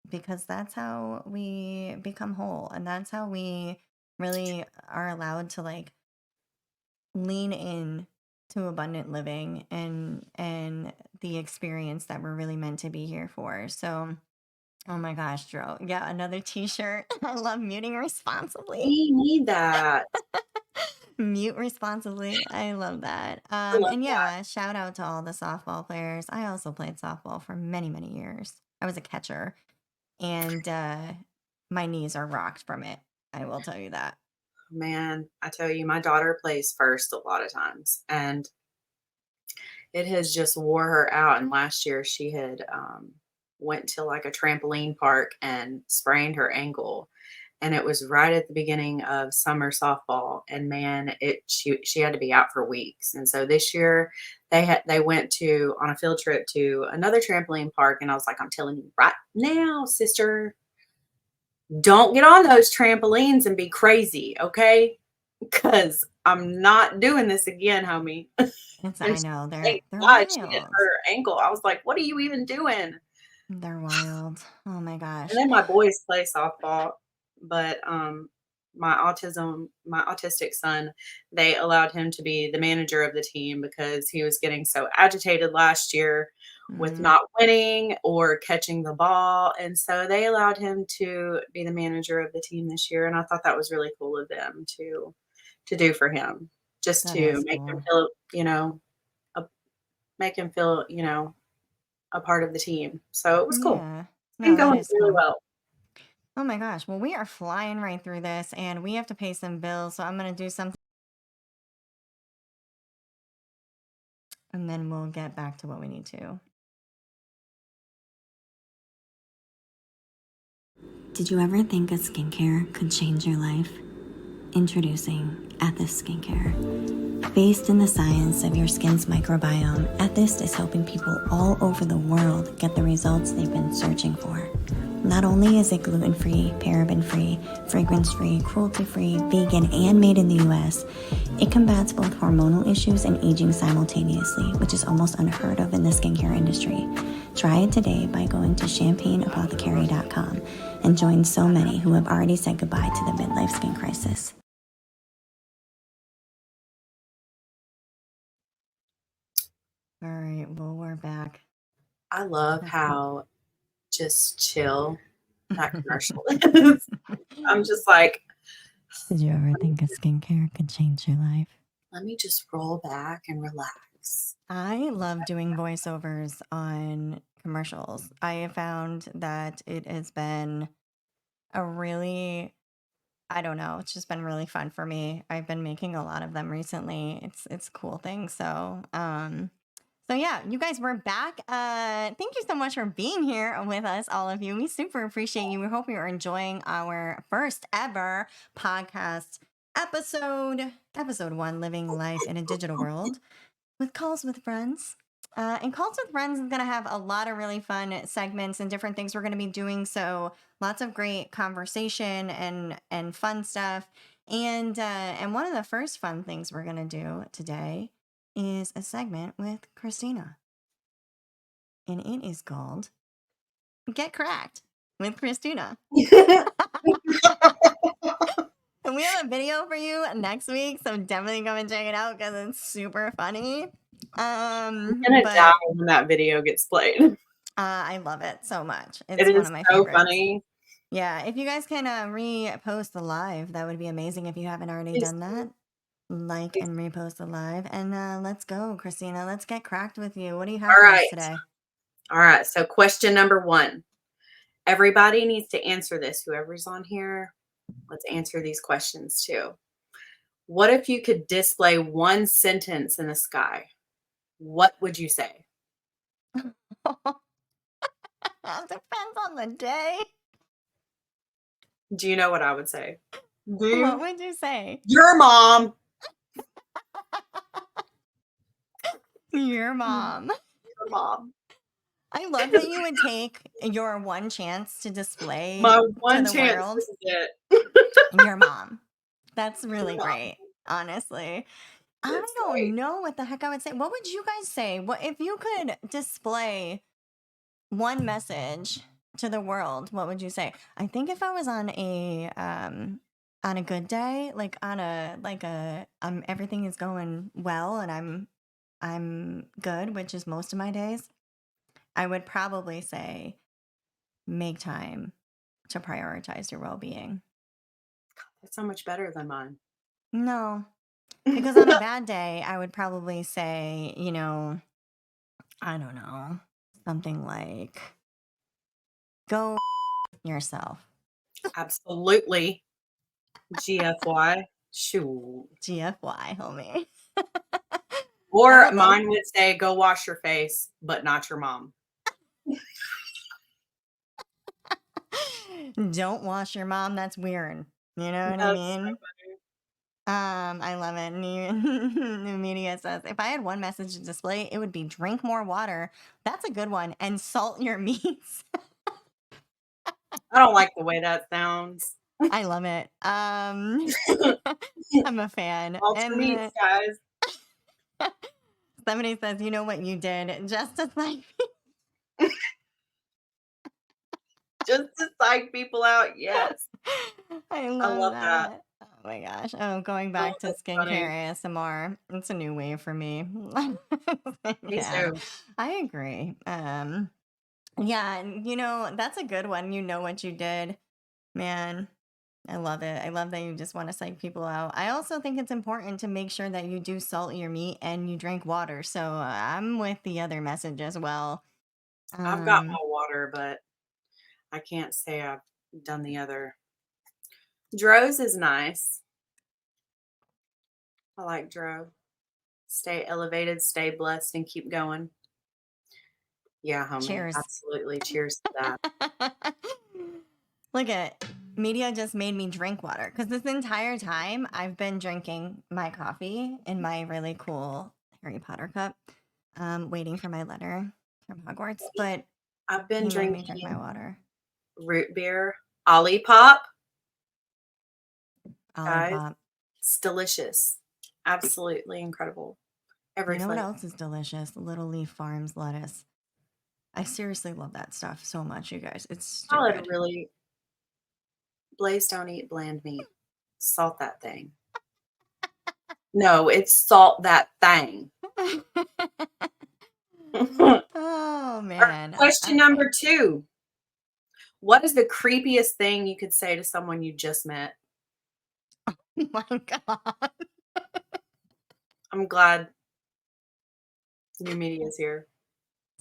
[SPEAKER 1] because that's how we become whole, and that's how we really are allowed to lean in to abundant living and the experience that we're really meant to be here for. So, oh my gosh, Dro, yeah, another t-shirt. I love muting responsibly.
[SPEAKER 2] We need that.
[SPEAKER 1] Mute responsibly. I love that.
[SPEAKER 2] I love
[SPEAKER 1] And
[SPEAKER 2] that.
[SPEAKER 1] yeah, shout out to all the softball players. I also played softball for many, many years. I was a catcher, and my knees are rocked from it. I will tell you that.
[SPEAKER 2] Man, I tell you, my daughter plays first a lot of times, and it has just wore her out. And last year she had went to like a trampoline park and sprained her ankle. And it was right at the beginning of summer softball. And man, she had to be out for weeks. And so this year they went to on a field trip to another trampoline park. And I was like, I'm telling you right now, sister, don't get on those trampolines and be crazy, okay? Because I'm not doing this again, homie. And
[SPEAKER 1] I know
[SPEAKER 2] thank
[SPEAKER 1] they're
[SPEAKER 2] God she didn't
[SPEAKER 1] wild.
[SPEAKER 2] hurt her ankle. I was like, "What are you even doing?"
[SPEAKER 1] They're wild. Oh my
[SPEAKER 2] And
[SPEAKER 1] gosh.
[SPEAKER 2] then my boys play softball, but, my autistic son, they allowed him to be the manager of the team because he was getting so agitated last year with
[SPEAKER 1] Mm,
[SPEAKER 2] not winning or catching the ball, and so they allowed him to be the manager of the team this year, and I thought that was really cool of them to do for him, just
[SPEAKER 1] that
[SPEAKER 2] to
[SPEAKER 1] is
[SPEAKER 2] make him
[SPEAKER 1] cool.
[SPEAKER 2] feel, a make him feel, a part of the team. So it was cool.
[SPEAKER 1] Yeah.
[SPEAKER 2] It's been
[SPEAKER 1] No, that
[SPEAKER 2] going
[SPEAKER 1] is
[SPEAKER 2] really
[SPEAKER 1] cool.
[SPEAKER 2] well.
[SPEAKER 1] Oh my gosh. Well, we are flying right through this, and we have to pay some bills. So I'm gonna do something, and then we'll get back to what we need to. Did you ever think a skincare could change your life? Introducing Ethis Skincare. Based in the science of your skin's microbiome, Ethis is helping people all over the world get the results they've been searching for. Not only is it gluten-free, paraben-free, fragrance-free, cruelty-free, vegan, and made in the US, it combats both hormonal issues and aging simultaneously, which is almost unheard of in the skincare industry. Try it today by going to champagneapothecary.com and join so many who have already said goodbye to the midlife skin crisis. All right, well, we're back.
[SPEAKER 2] I love how just chill that commercial is. I'm just like,
[SPEAKER 1] Did you ever
[SPEAKER 2] "Let me
[SPEAKER 1] think a
[SPEAKER 2] just
[SPEAKER 1] skincare could change your life?
[SPEAKER 2] let me just roll back and relax."
[SPEAKER 1] I love doing voiceovers on commercials. I have found that it has been a really, I don't know, it's just been really fun for me. I've been making a lot of them recently. It's a cool thing. So yeah, you guys, we're back. Thank you so much for being here with us, all of you. We super appreciate you. We hope you are enjoying our first ever podcast episode 1, Living Life in a Digital World with Calls with Friends. And Calls with Friends is going to have a lot of really fun segments and different things we're going to be doing. So lots of great conversation and fun stuff. And one of the first fun things we're going to do today is a segment with Kristina, and it is called Get Cracked with Kristina. We have a video for you next week, so definitely come and check it out because it's super funny.
[SPEAKER 2] I'm gonna die
[SPEAKER 1] But
[SPEAKER 2] when that video gets played.
[SPEAKER 1] I love it so much.
[SPEAKER 2] It
[SPEAKER 1] It's one
[SPEAKER 2] is
[SPEAKER 1] of my
[SPEAKER 2] so
[SPEAKER 1] favorites.
[SPEAKER 2] funny.
[SPEAKER 1] Yeah, if you guys can repost the live, that would be amazing if you haven't already
[SPEAKER 2] Please
[SPEAKER 1] done
[SPEAKER 2] do,
[SPEAKER 1] that. Like
[SPEAKER 2] please.
[SPEAKER 1] and repost the live. And let's go, Christina. Let's get cracked with you. What do you have for us
[SPEAKER 2] Alright.
[SPEAKER 1] today?
[SPEAKER 2] Alright, so question number 1. Everybody needs to answer this. Whoever's on here, let's answer these questions too. What if you could display one sentence in the sky? What would you say?
[SPEAKER 1] Depends on the day.
[SPEAKER 2] Do you know what I would say? Do
[SPEAKER 1] What
[SPEAKER 2] you?
[SPEAKER 1] would you say?
[SPEAKER 2] Your mom.
[SPEAKER 1] Your
[SPEAKER 2] Your
[SPEAKER 1] mom.
[SPEAKER 2] mom.
[SPEAKER 1] I love that you would take your one chance to display
[SPEAKER 2] My
[SPEAKER 1] to
[SPEAKER 2] one
[SPEAKER 1] the
[SPEAKER 2] chance,
[SPEAKER 1] world
[SPEAKER 2] this is it.
[SPEAKER 1] your mom. That's
[SPEAKER 2] Your
[SPEAKER 1] really
[SPEAKER 2] mom.
[SPEAKER 1] great, honestly. I
[SPEAKER 2] It's
[SPEAKER 1] don't
[SPEAKER 2] great.
[SPEAKER 1] know what the heck I would say. What would you guys say? What if you could display one message to the world? What would you say? I think if I was on a good day, like on a like a everything is going well and I'm good, which is most of my days, I would probably say make time to prioritize your well-being.
[SPEAKER 2] That's so much better than mine.
[SPEAKER 1] No, because on a bad day, I would probably say, I don't know, something like go yourself.
[SPEAKER 2] Absolutely. GFY. Shoot.
[SPEAKER 1] GFY, homie. How
[SPEAKER 2] Or
[SPEAKER 1] about this?
[SPEAKER 2] mine would say, go wash your face, but not your mom.
[SPEAKER 1] Don't wash your mom. That's weird. You know what I
[SPEAKER 2] That's so
[SPEAKER 1] mean?
[SPEAKER 2] funny.
[SPEAKER 1] I love it. New media says if I had one message to display, it would be drink more water. That's a good one. And salt your meats.
[SPEAKER 2] I don't like the way that sounds.
[SPEAKER 1] I love it. I'm a fan.
[SPEAKER 2] Salt your
[SPEAKER 1] And
[SPEAKER 2] meats, guys.
[SPEAKER 1] somebody says, you know what you did? Just as like
[SPEAKER 2] Just to psych people out. Yes.
[SPEAKER 1] I
[SPEAKER 2] I
[SPEAKER 1] love
[SPEAKER 2] love that.
[SPEAKER 1] that. Oh my gosh. Oh, going
[SPEAKER 2] Oh,
[SPEAKER 1] back to
[SPEAKER 2] that's funny.
[SPEAKER 1] skincare ASMR. It's a new wave for me.
[SPEAKER 2] Me
[SPEAKER 1] Yeah,
[SPEAKER 2] too.
[SPEAKER 1] I agree. Yeah, and that's a good one. You know what you did. Man, I love it. I love that you just want to psych people out. I also think it's important to make sure that you do salt your meat and you drink water. So I'm with the other message as well.
[SPEAKER 2] I've got
[SPEAKER 1] Um,
[SPEAKER 2] my water, but I can't say I've done the other. Dro's is nice. I like Dro. Stay elevated, stay blessed, and keep going. Yeah, homie.
[SPEAKER 1] cheers.
[SPEAKER 2] Absolutely. Cheers to that.
[SPEAKER 1] Look at media just made me drink water because this entire time I've been drinking my coffee in my really cool Harry Potter cup, waiting for my letter from Hogwarts. But
[SPEAKER 2] I've been
[SPEAKER 1] he made me drink my
[SPEAKER 2] drinking
[SPEAKER 1] water.
[SPEAKER 2] root beer, Olipop, guys.
[SPEAKER 1] Olipop.
[SPEAKER 2] It's delicious. Absolutely incredible. Every
[SPEAKER 1] You know what
[SPEAKER 2] flavor.
[SPEAKER 1] else is delicious? Little Leaf Farms lettuce. I seriously love that stuff so much, you guys. It's
[SPEAKER 2] Solid,
[SPEAKER 1] stupid.
[SPEAKER 2] really. Blaze don't eat bland meat. Salt that thing. No, it's salt that thing.
[SPEAKER 1] Oh
[SPEAKER 2] Or
[SPEAKER 1] man.
[SPEAKER 2] question
[SPEAKER 1] Okay.
[SPEAKER 2] number 2. What is the creepiest thing you could say to someone you just met?
[SPEAKER 1] My God.
[SPEAKER 2] I'm glad new media is here.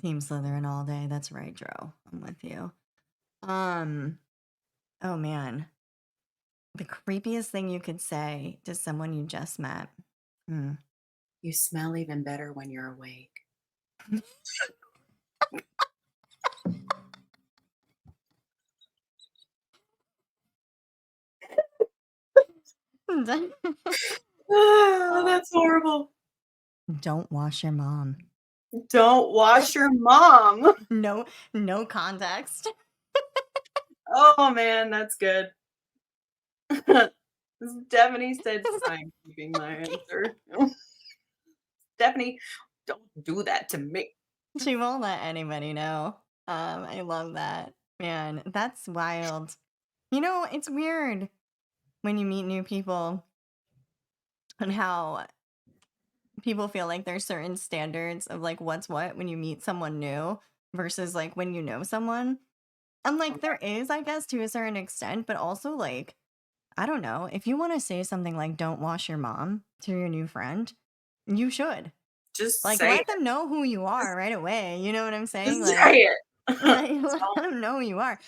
[SPEAKER 1] Team Slytherin all day. That's right, Dro. I'm with you. Um, oh man. The creepiest thing you could say to someone you just met. Hmm.
[SPEAKER 2] You smell even better when you're awake.
[SPEAKER 1] Uh,
[SPEAKER 2] That's horrible.
[SPEAKER 1] don't wash your mom.
[SPEAKER 2] Don't wash your mom.
[SPEAKER 1] No, no context.
[SPEAKER 2] Oh man, that's good. Stephanie said, I'm keeping my answer. Stephanie, don't do that to me.
[SPEAKER 1] She won't let anybody know. I love that. Man, that's wild. It's weird. when you meet new people and how people feel like there's certain standards of like what's what when you meet someone new versus like when you know someone. And like there is, I guess, to a certain extent, but also like, I don't know, if you want to say something like don't wash your mom to your new friend, you should.
[SPEAKER 2] Just
[SPEAKER 1] Like
[SPEAKER 2] say
[SPEAKER 1] let
[SPEAKER 2] it.
[SPEAKER 1] them know who you are right away. You know what I'm saying?
[SPEAKER 2] Just say
[SPEAKER 1] Like,
[SPEAKER 2] it.
[SPEAKER 1] like let
[SPEAKER 2] Don't
[SPEAKER 1] them know who you are.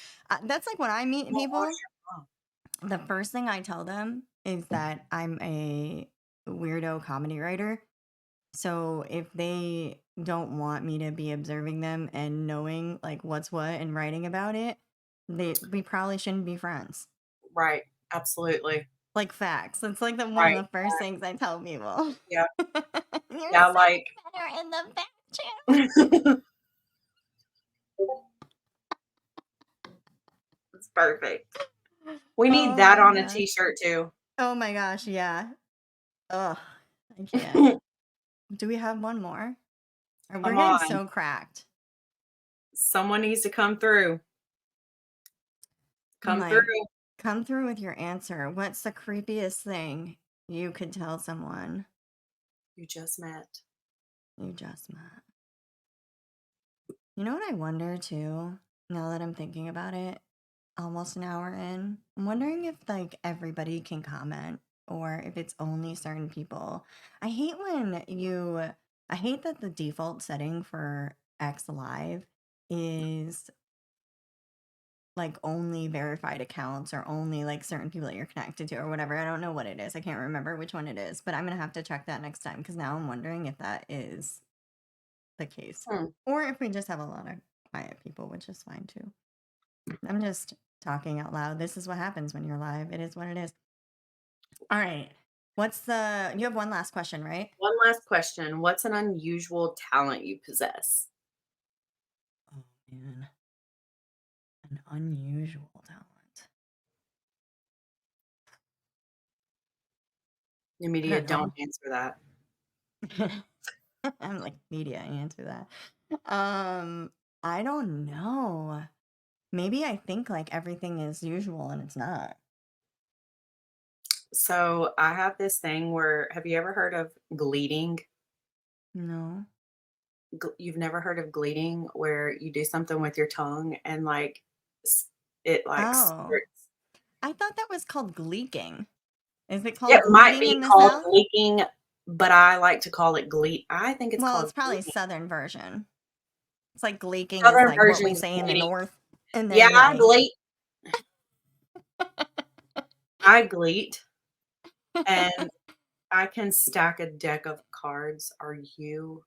[SPEAKER 1] That's like when I meet
[SPEAKER 2] wash
[SPEAKER 1] people,
[SPEAKER 2] your mouth.
[SPEAKER 1] the first thing I tell them is that I'm a weirdo comedy writer. So if they don't want me to be observing them and knowing like what's what and writing about it, we probably shouldn't be friends.
[SPEAKER 2] Right. Absolutely.
[SPEAKER 1] Like facts. It's like one of
[SPEAKER 2] Right.
[SPEAKER 1] the first things I tell people.
[SPEAKER 2] Yeah.
[SPEAKER 1] You're
[SPEAKER 2] Yeah.
[SPEAKER 1] so
[SPEAKER 2] Like,
[SPEAKER 1] better in the back channel.
[SPEAKER 2] it's perfect. We need
[SPEAKER 1] Oh
[SPEAKER 2] that
[SPEAKER 1] my
[SPEAKER 2] on a
[SPEAKER 1] gosh.
[SPEAKER 2] t-shirt too.
[SPEAKER 1] Oh my gosh. Yeah. Ugh. I can't. Do we have one more? Or we're
[SPEAKER 2] Come
[SPEAKER 1] getting
[SPEAKER 2] on.
[SPEAKER 1] so cracked.
[SPEAKER 2] Someone needs to come through.
[SPEAKER 1] I'm
[SPEAKER 2] Come
[SPEAKER 1] like,
[SPEAKER 2] through.
[SPEAKER 1] come through with your answer. What's the creepiest thing you could tell someone
[SPEAKER 2] You just met.
[SPEAKER 1] you just met? You know what I wonder too, now that I'm thinking about it, almost an hour in? I'm wondering if like everybody can comment or if it's only certain people. I hate when you I hate that the default setting for X Live is like only verified accounts or only like certain people that you're connected to or whatever. I don't know what it is. I can't remember which one it is, but I'm gonna have to check that next time because now I'm wondering if that is the case.
[SPEAKER 2] Hmm.
[SPEAKER 1] Or if we just have a lot of quiet people, which is fine too. I'm just talking out loud. This is what happens when you're live. It is what it is. All right. You have one last question, right?
[SPEAKER 2] One last question. What's an unusual talent you possess?
[SPEAKER 1] Oh man, an unusual talent.
[SPEAKER 2] The
[SPEAKER 1] I
[SPEAKER 2] media
[SPEAKER 1] don't
[SPEAKER 2] don't
[SPEAKER 1] know.
[SPEAKER 2] answer that.
[SPEAKER 1] I'm like media answer that. I don't know. Maybe I think like everything is usual and it's not.
[SPEAKER 2] So I have this thing where have you ever heard of gleating?
[SPEAKER 1] No.
[SPEAKER 2] You've never heard of gleating where you do something with your tongue and like s- it like
[SPEAKER 1] Oh,
[SPEAKER 2] squirts.
[SPEAKER 1] I thought that was called gleeking. Is it called
[SPEAKER 2] It might
[SPEAKER 1] gleeting
[SPEAKER 2] be
[SPEAKER 1] in the
[SPEAKER 2] called
[SPEAKER 1] South?
[SPEAKER 2] gleeking, but I like to call it glee. I think it's
[SPEAKER 1] Well,
[SPEAKER 2] called
[SPEAKER 1] it's probably
[SPEAKER 2] gleaning.
[SPEAKER 1] Southern version. It's like gleeking is
[SPEAKER 2] Southern
[SPEAKER 1] like what we
[SPEAKER 2] version's
[SPEAKER 1] say in the
[SPEAKER 2] gleaning.
[SPEAKER 1] North. And
[SPEAKER 2] Yeah,
[SPEAKER 1] then like,
[SPEAKER 2] I gleat and I can stack a deck of cards. Are you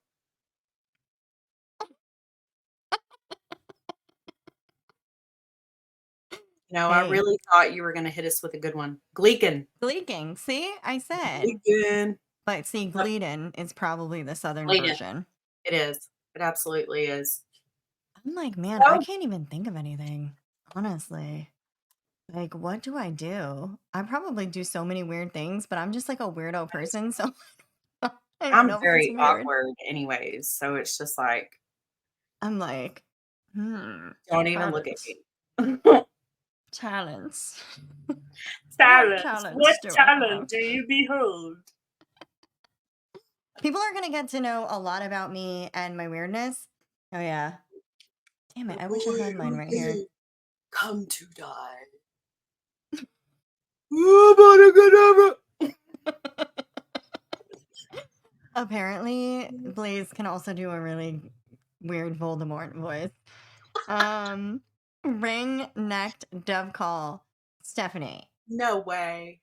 [SPEAKER 2] No, I
[SPEAKER 1] hey,
[SPEAKER 2] really thought you were gonna hit us with a good one. Gleeking.
[SPEAKER 1] gleeking. See, I said.
[SPEAKER 2] Gleeking.
[SPEAKER 1] But see,
[SPEAKER 2] Yep,
[SPEAKER 1] gleedin is probably the Southern
[SPEAKER 2] gleaning.
[SPEAKER 1] version.
[SPEAKER 2] It is. It absolutely is.
[SPEAKER 1] I'm like, man, I
[SPEAKER 2] So
[SPEAKER 1] can't even think of anything, honestly. Like, what do I do? I probably do so many weird things, but I'm just like a weirdo person. So I don't
[SPEAKER 2] I'm
[SPEAKER 1] know if it's
[SPEAKER 2] very
[SPEAKER 1] weird.
[SPEAKER 2] awkward anyways, so it's just like,
[SPEAKER 1] I'm like, hmm,
[SPEAKER 2] don't even look at
[SPEAKER 1] talents.
[SPEAKER 2] me.
[SPEAKER 1] Talents. What
[SPEAKER 2] Talents.
[SPEAKER 1] talents
[SPEAKER 2] What
[SPEAKER 1] do I
[SPEAKER 2] talent
[SPEAKER 1] have?
[SPEAKER 2] do you behold?
[SPEAKER 1] People are going to get to know a lot about me and my weirdness. Oh, yeah. Damn it.
[SPEAKER 2] The
[SPEAKER 1] I wish I
[SPEAKER 2] boy
[SPEAKER 1] had mine
[SPEAKER 2] who
[SPEAKER 1] right here.
[SPEAKER 2] didn't come to die. Abracadabra.
[SPEAKER 1] Apparently, Blaze can also do a really weird Voldemort voice. Um, ring necked dove call, Stephanie.
[SPEAKER 2] No way.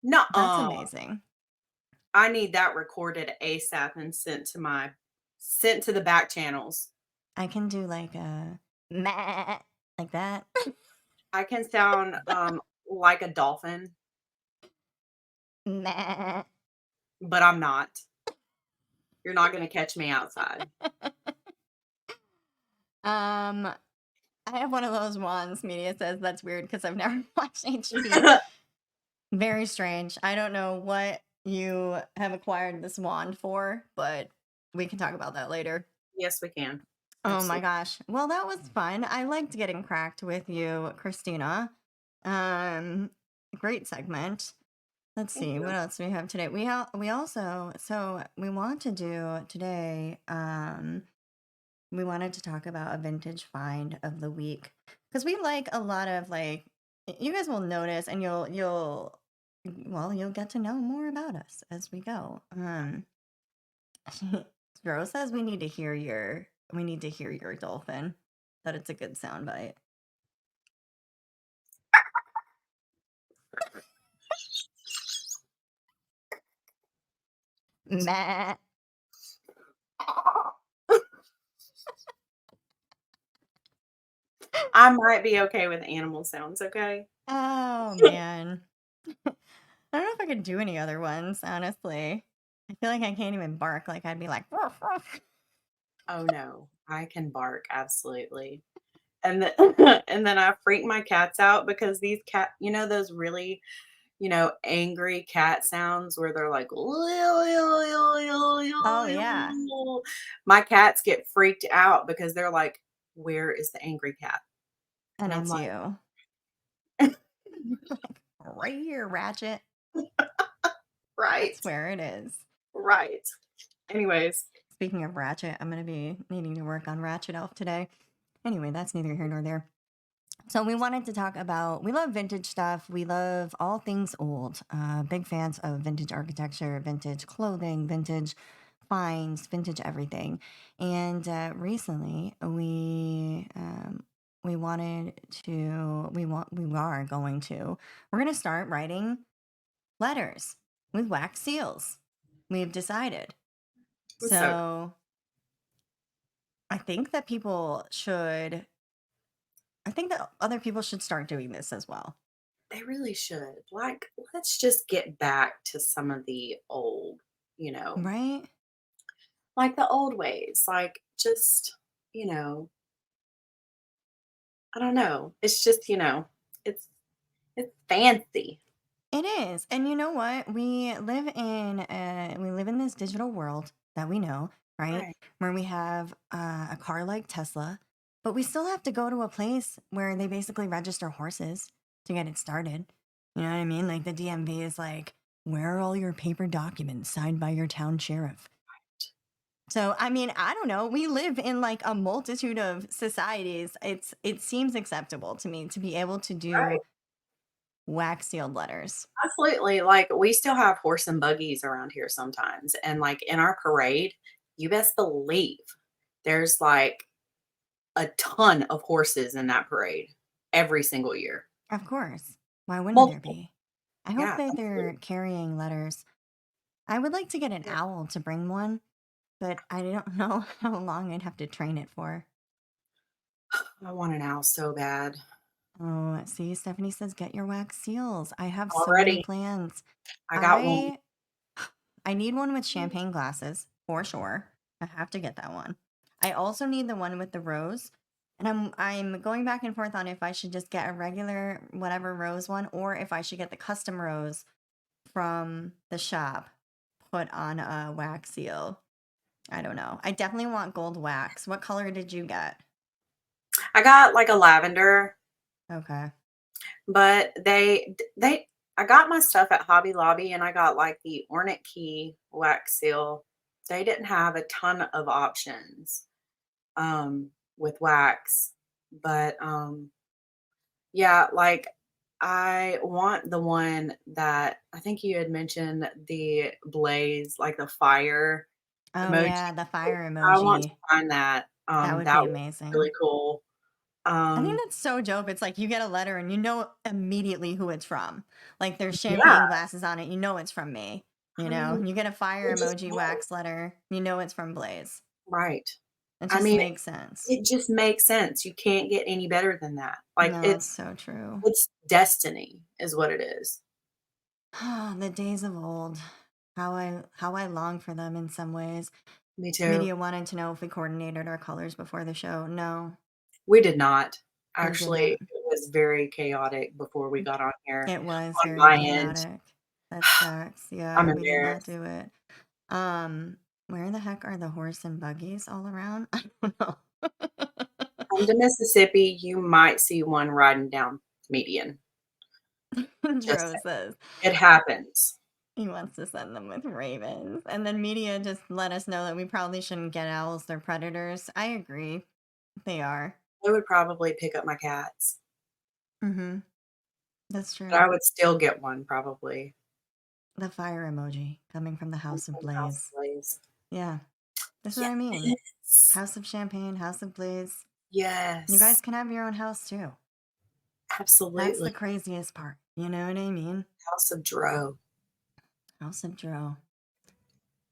[SPEAKER 1] That's
[SPEAKER 2] Nuh-uh.
[SPEAKER 1] amazing.
[SPEAKER 2] I need that recorded ASAP and sent to the back channels.
[SPEAKER 1] I can do like a meh, like that.
[SPEAKER 2] I can sound like a dolphin,
[SPEAKER 1] Meh.
[SPEAKER 2] but I'm not. You're not gonna catch me outside.
[SPEAKER 1] I have one of those ones. Media says that's weird because I've never watched HP. Very strange. I don't know what you have acquired this wand for, but we can talk about that later.
[SPEAKER 2] Yes, we can.
[SPEAKER 1] Oh my
[SPEAKER 2] Absolutely.
[SPEAKER 1] gosh. Well, that was fun. I liked getting cracked with you, Christina. Um, great segment. Let's
[SPEAKER 2] Thank
[SPEAKER 1] see,
[SPEAKER 2] you.
[SPEAKER 1] what else do we have today? We also, so we want to do today, we wanted to talk about a vintage find of the week because we like a lot of like you guys will notice and you'll get to know more about us as we go. Rose says we need to hear your dolphin. That it's a good sound bite. Meh.
[SPEAKER 2] I might be okay with animal sounds, okay?
[SPEAKER 1] Oh man. I don't know if I could do any other ones, honestly. I feel like I can't even bark. Like I'd be like, "Ruff, ruff."
[SPEAKER 2] Oh, no. I can bark, absolutely. And then and then I freak my cats out because these those really, angry cat sounds where they're like,
[SPEAKER 1] Oh yeah,
[SPEAKER 2] my cats get freaked out because they're like, "Where is the angry cat?"
[SPEAKER 1] and
[SPEAKER 2] And I'm
[SPEAKER 1] it's
[SPEAKER 2] like,
[SPEAKER 1] you. Like, right here, Ratchet. That's
[SPEAKER 2] "Right,
[SPEAKER 1] where it is.
[SPEAKER 2] right." Anyways,
[SPEAKER 1] Speaking of Ratchet, I'm going to be needing to work on Ratchet Elf today. Anyway, that's neither here nor there. So we wanted to talk about, we love vintage stuff. We love all things old. Big fans of vintage architecture, vintage clothing, vintage finds, vintage everything. And recently we wanted to, we are going to, we're going to start writing letters with wax seals. We've decided.
[SPEAKER 2] so
[SPEAKER 1] So I think that people should, I think that other people should start doing this as well.
[SPEAKER 2] they really should. Like, let's just get back to some of the old, you know,
[SPEAKER 1] Right?
[SPEAKER 2] like the old ways. Like, just, you know, I don't know. It's just, it's it's fancy.
[SPEAKER 1] It is. And you know what? We live in this digital world that we know, right?
[SPEAKER 2] Right.
[SPEAKER 1] Where we have a car like Tesla, but we still have to go to a place where they basically register horses to get it started. You know what I mean? Like the DMV is like, where are all your paper documents signed by your town sheriff? So, I mean, I don't know. We live in like a multitude of societies. It seems acceptable to me to be able to
[SPEAKER 2] Right.
[SPEAKER 1] do wax sealed letters.
[SPEAKER 2] Absolutely. Like, we still have horse and buggies around here sometimes. And like in our parade, you best believe there's like a ton of horses in that parade every single year.
[SPEAKER 1] Of course. Why wouldn't there
[SPEAKER 2] Multiple.
[SPEAKER 1] be? I hope
[SPEAKER 2] Yeah,
[SPEAKER 1] that
[SPEAKER 2] absolutely.
[SPEAKER 1] they're carrying letters. I would like to get an
[SPEAKER 2] Yeah.
[SPEAKER 1] owl to bring one, but I don't know how long I'd have to train it for.
[SPEAKER 2] I want an owl so bad.
[SPEAKER 1] Oh, see, Stephanie says get your wax seals. I have so many
[SPEAKER 2] Already,
[SPEAKER 1] plans.
[SPEAKER 2] I got one.
[SPEAKER 1] I I need one with champagne glasses for sure. I have to get that one. I also need the one with the rose. And I'm going back and forth on if I should just get a regular whatever rose one or if I should get the custom rose from the shop put on a wax seal. I don't know. I definitely want gold wax. What color did you get?
[SPEAKER 2] I got like a lavender,
[SPEAKER 1] Okay.
[SPEAKER 2] but I got my stuff at Hobby Lobby and I got like the Ornate Key wax seal. They didn't have a ton of options with wax, but yeah, like I want the one that I think you had mentioned the blaze, like the fire
[SPEAKER 1] Oh
[SPEAKER 2] emoji.
[SPEAKER 1] yeah, the fire
[SPEAKER 2] I want to
[SPEAKER 1] emoji.
[SPEAKER 2] find that.
[SPEAKER 1] That would
[SPEAKER 2] That
[SPEAKER 1] be
[SPEAKER 2] was really
[SPEAKER 1] amazing.
[SPEAKER 2] cool.
[SPEAKER 1] I think
[SPEAKER 2] Um,
[SPEAKER 1] that's so dope. It's like you get a letter and you know immediately who it's from. Like there's
[SPEAKER 2] yeah,
[SPEAKER 1] champagne glasses on it, you know it's from me.
[SPEAKER 2] I
[SPEAKER 1] You know,
[SPEAKER 2] mean,
[SPEAKER 1] you get a fire
[SPEAKER 2] it just
[SPEAKER 1] emoji
[SPEAKER 2] makes
[SPEAKER 1] wax letter, you know it's from Blaze.
[SPEAKER 2] right.
[SPEAKER 1] It
[SPEAKER 2] I
[SPEAKER 1] just
[SPEAKER 2] mean,
[SPEAKER 1] makes sense.
[SPEAKER 2] it just makes sense. You can't get any better than that. Like
[SPEAKER 1] No, it's
[SPEAKER 2] it's
[SPEAKER 1] so true.
[SPEAKER 2] it's destiny is what it is.
[SPEAKER 1] The days of old. How I long for them in some ways.
[SPEAKER 2] Me too.
[SPEAKER 1] Media wanted to know if we coordinated our colors before the show. No,
[SPEAKER 2] We did not.
[SPEAKER 1] we
[SPEAKER 2] Actually,
[SPEAKER 1] didn't.
[SPEAKER 2] it was very chaotic before we got on here
[SPEAKER 1] It was
[SPEAKER 2] on
[SPEAKER 1] very
[SPEAKER 2] my end.
[SPEAKER 1] chaotic. That sucks.
[SPEAKER 2] I'm
[SPEAKER 1] Yeah, we did not
[SPEAKER 2] embarrassed.
[SPEAKER 1] do it. Where the heck are the horse and buggies all around? I don't know.
[SPEAKER 2] Come to Mississippi, you might see one riding down Median. Just
[SPEAKER 1] Dro says
[SPEAKER 2] it happens.
[SPEAKER 1] he wants to send them with ravens. And then media just let us know that we probably shouldn't get owls. They're predators. I agree. They are.
[SPEAKER 2] They would probably pick up my cats,
[SPEAKER 1] Mm-hmm. That's
[SPEAKER 2] but
[SPEAKER 1] true.
[SPEAKER 2] I would still get one probably.
[SPEAKER 1] The fire emoji coming from the
[SPEAKER 2] From
[SPEAKER 1] House of
[SPEAKER 2] House
[SPEAKER 1] Blaze.
[SPEAKER 2] Blaze.
[SPEAKER 1] Yeah. That's what I mean.
[SPEAKER 2] Yes.
[SPEAKER 1] House of Champagne, House of Blaze. You guys
[SPEAKER 2] Yes.
[SPEAKER 1] can have your own house too. That's the
[SPEAKER 2] Absolutely.
[SPEAKER 1] craziest part. You know what I mean?
[SPEAKER 2] House of Dro.
[SPEAKER 1] House of Dro.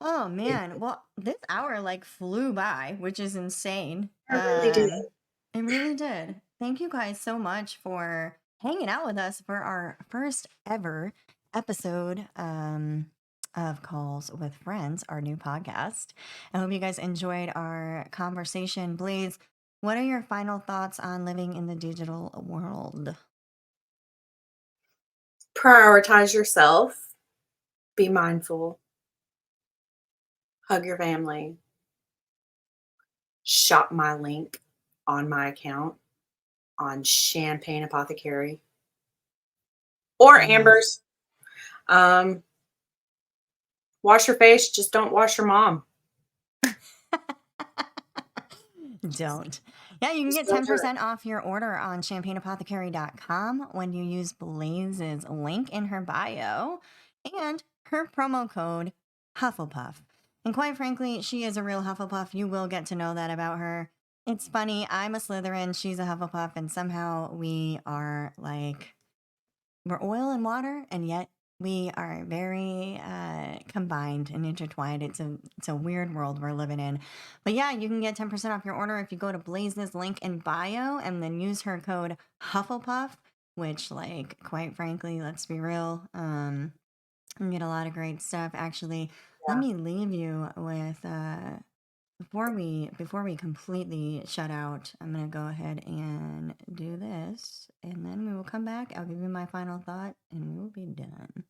[SPEAKER 1] Oh
[SPEAKER 2] It
[SPEAKER 1] man. Well, this hour like flew by, which is insane.
[SPEAKER 2] really did.
[SPEAKER 1] It really did. Thank you guys so much for hanging out with us for our first ever episode of Calls with Friends, our new podcast. I hope you guys enjoyed our conversation. Blaze, what are your final thoughts on living in the digital world?
[SPEAKER 2] Prioritize yourself, be mindful, hug your family, shop my link on my account on Champagne Apothecary or
[SPEAKER 1] Yes.
[SPEAKER 2] Amber's. Um, wash your face, just don't wash your mom.
[SPEAKER 1] Don't. Yeah, you can
[SPEAKER 2] Just
[SPEAKER 1] get
[SPEAKER 2] don't do it.
[SPEAKER 1] 10% off your order on champagneapothecary.com when you use Blaze's link in her bio and her promo code Hufflepuff. And quite frankly, she is a real Hufflepuff. You will get to know that about her. It's funny. I'm a Slytherin, she's a Hufflepuff, and somehow we are like we're oil and water, and yet we are very combined and intertwined. It's a weird world we're living in. But yeah, you can get 10% off your order if you go to Blaze's link in bio and then use her code Hufflepuff, which like quite frankly, let's be real, you can get a lot of great stuff. Actually, let
[SPEAKER 2] Yeah.
[SPEAKER 1] me leave you with before we completely shut out, I'm gonna go ahead and do this, and then we will come back. I'll give you my final thought, and we will be done.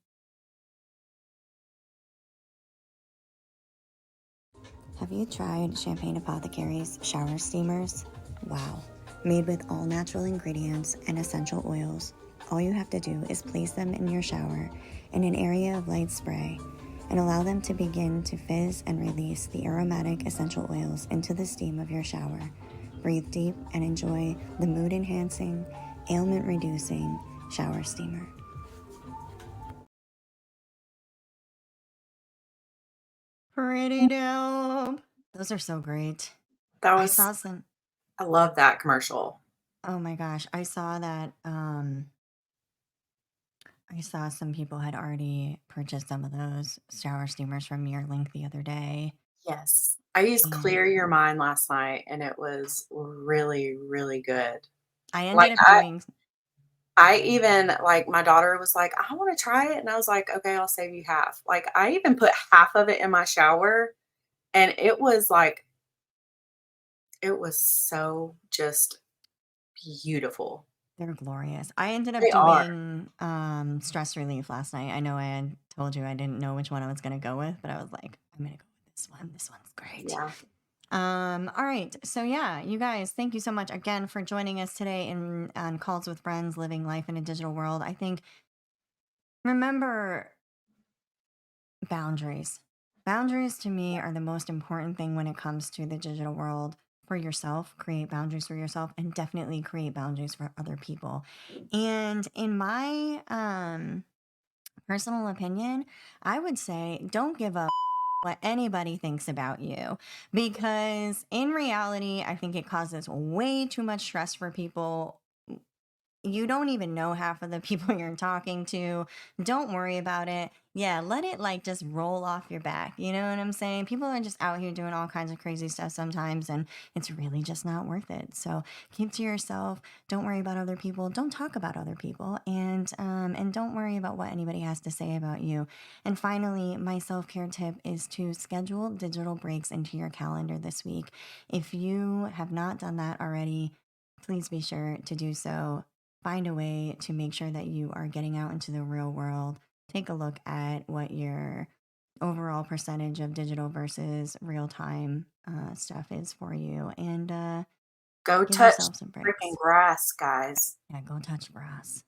[SPEAKER 1] Have you tried Champagne Apothecary's shower steamers? Wow. Made with all natural ingredients and essential oils, all you have to do is place them in your shower in an area of light spray and allow them to begin to fizz and release the aromatic essential oils into the steam of your shower. Breathe deep and enjoy the mood enhancing, ailment reducing shower steamer. Pretty dope. Those are so great.
[SPEAKER 2] That
[SPEAKER 1] I
[SPEAKER 2] was
[SPEAKER 1] saw some
[SPEAKER 2] I love that commercial.
[SPEAKER 1] Oh my gosh, I saw that I saw some people had already purchased some of those shower steamers from your link the other day.
[SPEAKER 2] Yes. I used
[SPEAKER 1] And
[SPEAKER 2] Clear Your Mind last night, and it was really, really good.
[SPEAKER 1] I
[SPEAKER 2] Like,
[SPEAKER 1] ended up doing
[SPEAKER 2] I even like, my daughter was like, "I wanna try it," and I was like, "Okay, I'll save you half." Like, I even put half of it in my shower, and it was so just beautiful.
[SPEAKER 1] they're glorious. I ended up
[SPEAKER 2] They are.
[SPEAKER 1] doing stress relief last night. I know I had told you I didn't know which one I was gonna go with, but I was like, I'm gonna go with this one. This one's great.
[SPEAKER 2] Yeah.
[SPEAKER 1] All right. So yeah, you guys, thank you so much again for joining us today in on Calls with Friends, Living Life in a Digital World. I think remember boundaries. Boundaries to me are the most important thing when it comes to the digital world. For yourself, create boundaries for yourself, and definitely create boundaries for other people. And in my personal opinion, I would say don't give up what anybody thinks about you, because in reality, I think it causes way too much stress for people. You don't even know half of the people you're talking to. Don't worry about it. Yeah, let it like just roll off your back. You know what I'm saying? People are just out here doing all kinds of crazy stuff sometimes, and it's really just not worth it. So keep to yourself. Don't worry about other people. Don't talk about other people, and don't worry about what anybody has to say about you. And finally, my self care tip is to schedule digital breaks into your calendar this week. If you have not done that already, please be sure to do so. Find a way to make sure that you are getting out into the real world. Take a look at what your overall percentage of digital versus real time stuff is for you, and
[SPEAKER 2] Go
[SPEAKER 1] give
[SPEAKER 2] touch
[SPEAKER 1] yourself some
[SPEAKER 2] freaking
[SPEAKER 1] breaks.
[SPEAKER 2] grass, guys.
[SPEAKER 1] Yeah, go touch grass.